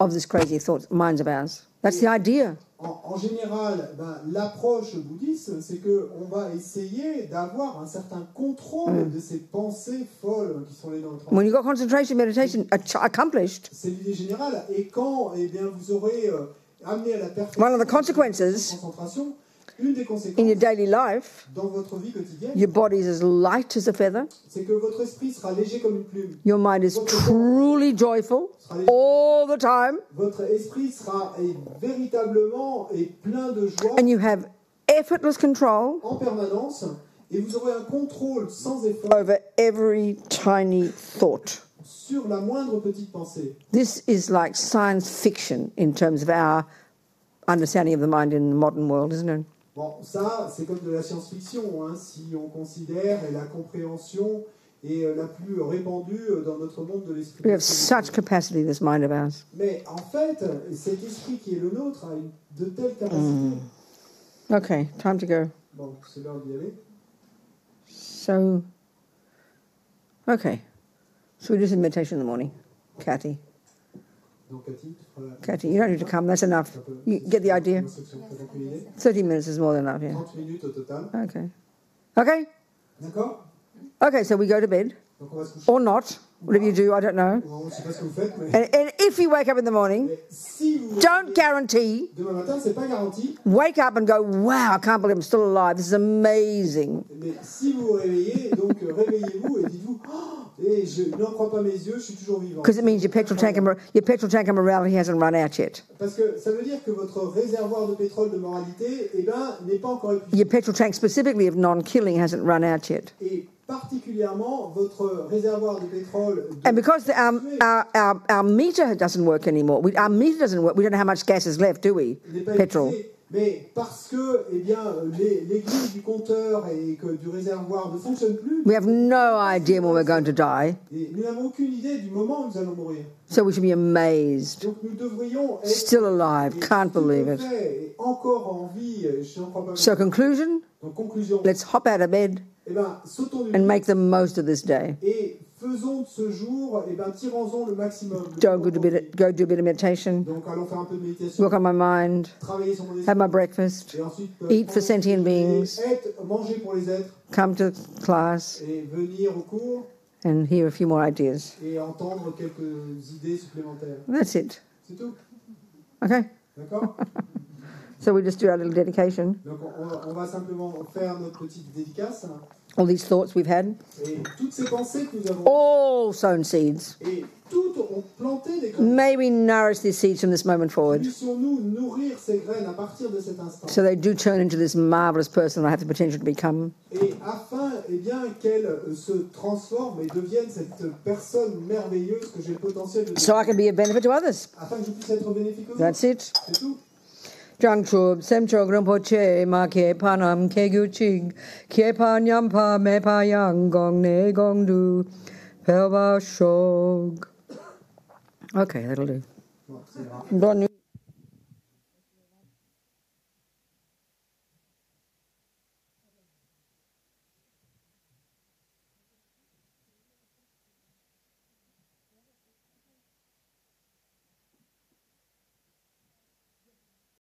of this crazy thoughts, minds of ours. That's the idea. En général, l'approche bouddhiste, c'est qu'on va essayer d'avoir un certain contrôle de ces pensées folles qui sont les nôtres. When you've got concentration meditation accomplished, C'est l'idée générale. Et quand vous aurez amené à la perfection one of the consequences de concentration, une des in your conséquences daily life, dans votre vie quotidienne, your body is as light as a feather, c'est que votre esprit sera léger comme une plume. your mind is truly joyful all the time, Votre esprit sera véritablement plein de joie and you have effortless control en permanence, et vous aurez un contrôle sans effort over every tiny thought. sur la moindre petite pensée. This is like science fiction in terms of our understanding of the mind in the modern world, isn't it? Bon, ça, c'est comme de la science-fiction, hein, si on considère la compréhension la plus répandue dans notre monde de l'esprit. We have such capacity, this mind of ours. Mais en fait, cet esprit qui est le nôtre a de telles capacités. Okay, time to go. Bon, c'est l'heure d'y aller. So we do some meditation in the morning. Kathy, Donc, Cathy, tu feras you don't need to come, that's enough. You get the idea? l'instruction, t'as compris l'idée. 30 minutes is more than enough, yeah. 30 minutes au total. Okay, D'accord? so we go to bed, Donc, on va se coucher. or not, whatever you do, I don't know. Bon, je ne sais pas ce que vous faites, mais And if you wake up in the morning, si vous don't guarantee, demain matin, c'est pas garanti. wake up and go, wow, I can't believe I'm still alive, this is amazing. Mais si vous vous réveillez, donc réveillez-vous et dites-vous, je n'en crois pas mes yeux, je suis toujours vivant. Because it means your petrol tank of morality hasn't run out yet. Parce que ça veut dire que votre réservoir de pétrole de moralité, n'est pas encore épuisé. Your petrol tank specifically of non-killing hasn't run out yet. Et particulièrement votre réservoir de pétrole. And because our meter doesn't work anymore, our meter doesn't work, we don't know how much gas is left, do we? N'est pas Petrol. épuisé, Mais parce que eh bien, l'église du compteur et que du réservoir ne fonctionne plus, We have no idea when we're going to die. et nous n'avons aucune idée du moment où nous allons mourir. So we should be amazed. Donc nous devrions être Still alive. Can't believe it. et encore en vie. Je n'en crois pas. So conclusion, Donc conclusion, let's hop out of bed eh ben, sautons du and lit make the most of this day. et faisons de ce jour, eh ben, tirons-en le maximum. Go do a bit of meditation, Donc allons faire un peu de méditation, work on my mind, travailler sur mon esprit, have my breakfast, et ensuite eat for sentient beings, manger pour les êtres come to class et venir au cours and hear a few more ideas. et entendre quelques idées supplémentaires. That's it. C'est tout. Okay? D'accord? So we just do our little dedication. Donc on va simplement faire notre petite dédicace. All these thoughts we've had, Et toutes ces pensées que nous avons, all sown seeds. et toutes ont planté des graines. May we nourish these seeds from this moment forward Puissions-nous nourrir ces graines à partir de cet instant. so they do turn into this marvelous person I have the potential to become. Et afin eh bien, qu'elles se transforment et deviennent cette personne merveilleuse que j'ai le potentiel de So I can be a benefit to others. afin que je puisse être bénéfique aux autres. That's it. C'est tout. Jang chub sem chogram poche ma ke panam ke gu chig ke panyam pa me pa yang gong ne gong du pelva shog. Okay, that'll do. Bon, c'est grave. Bonne nuit.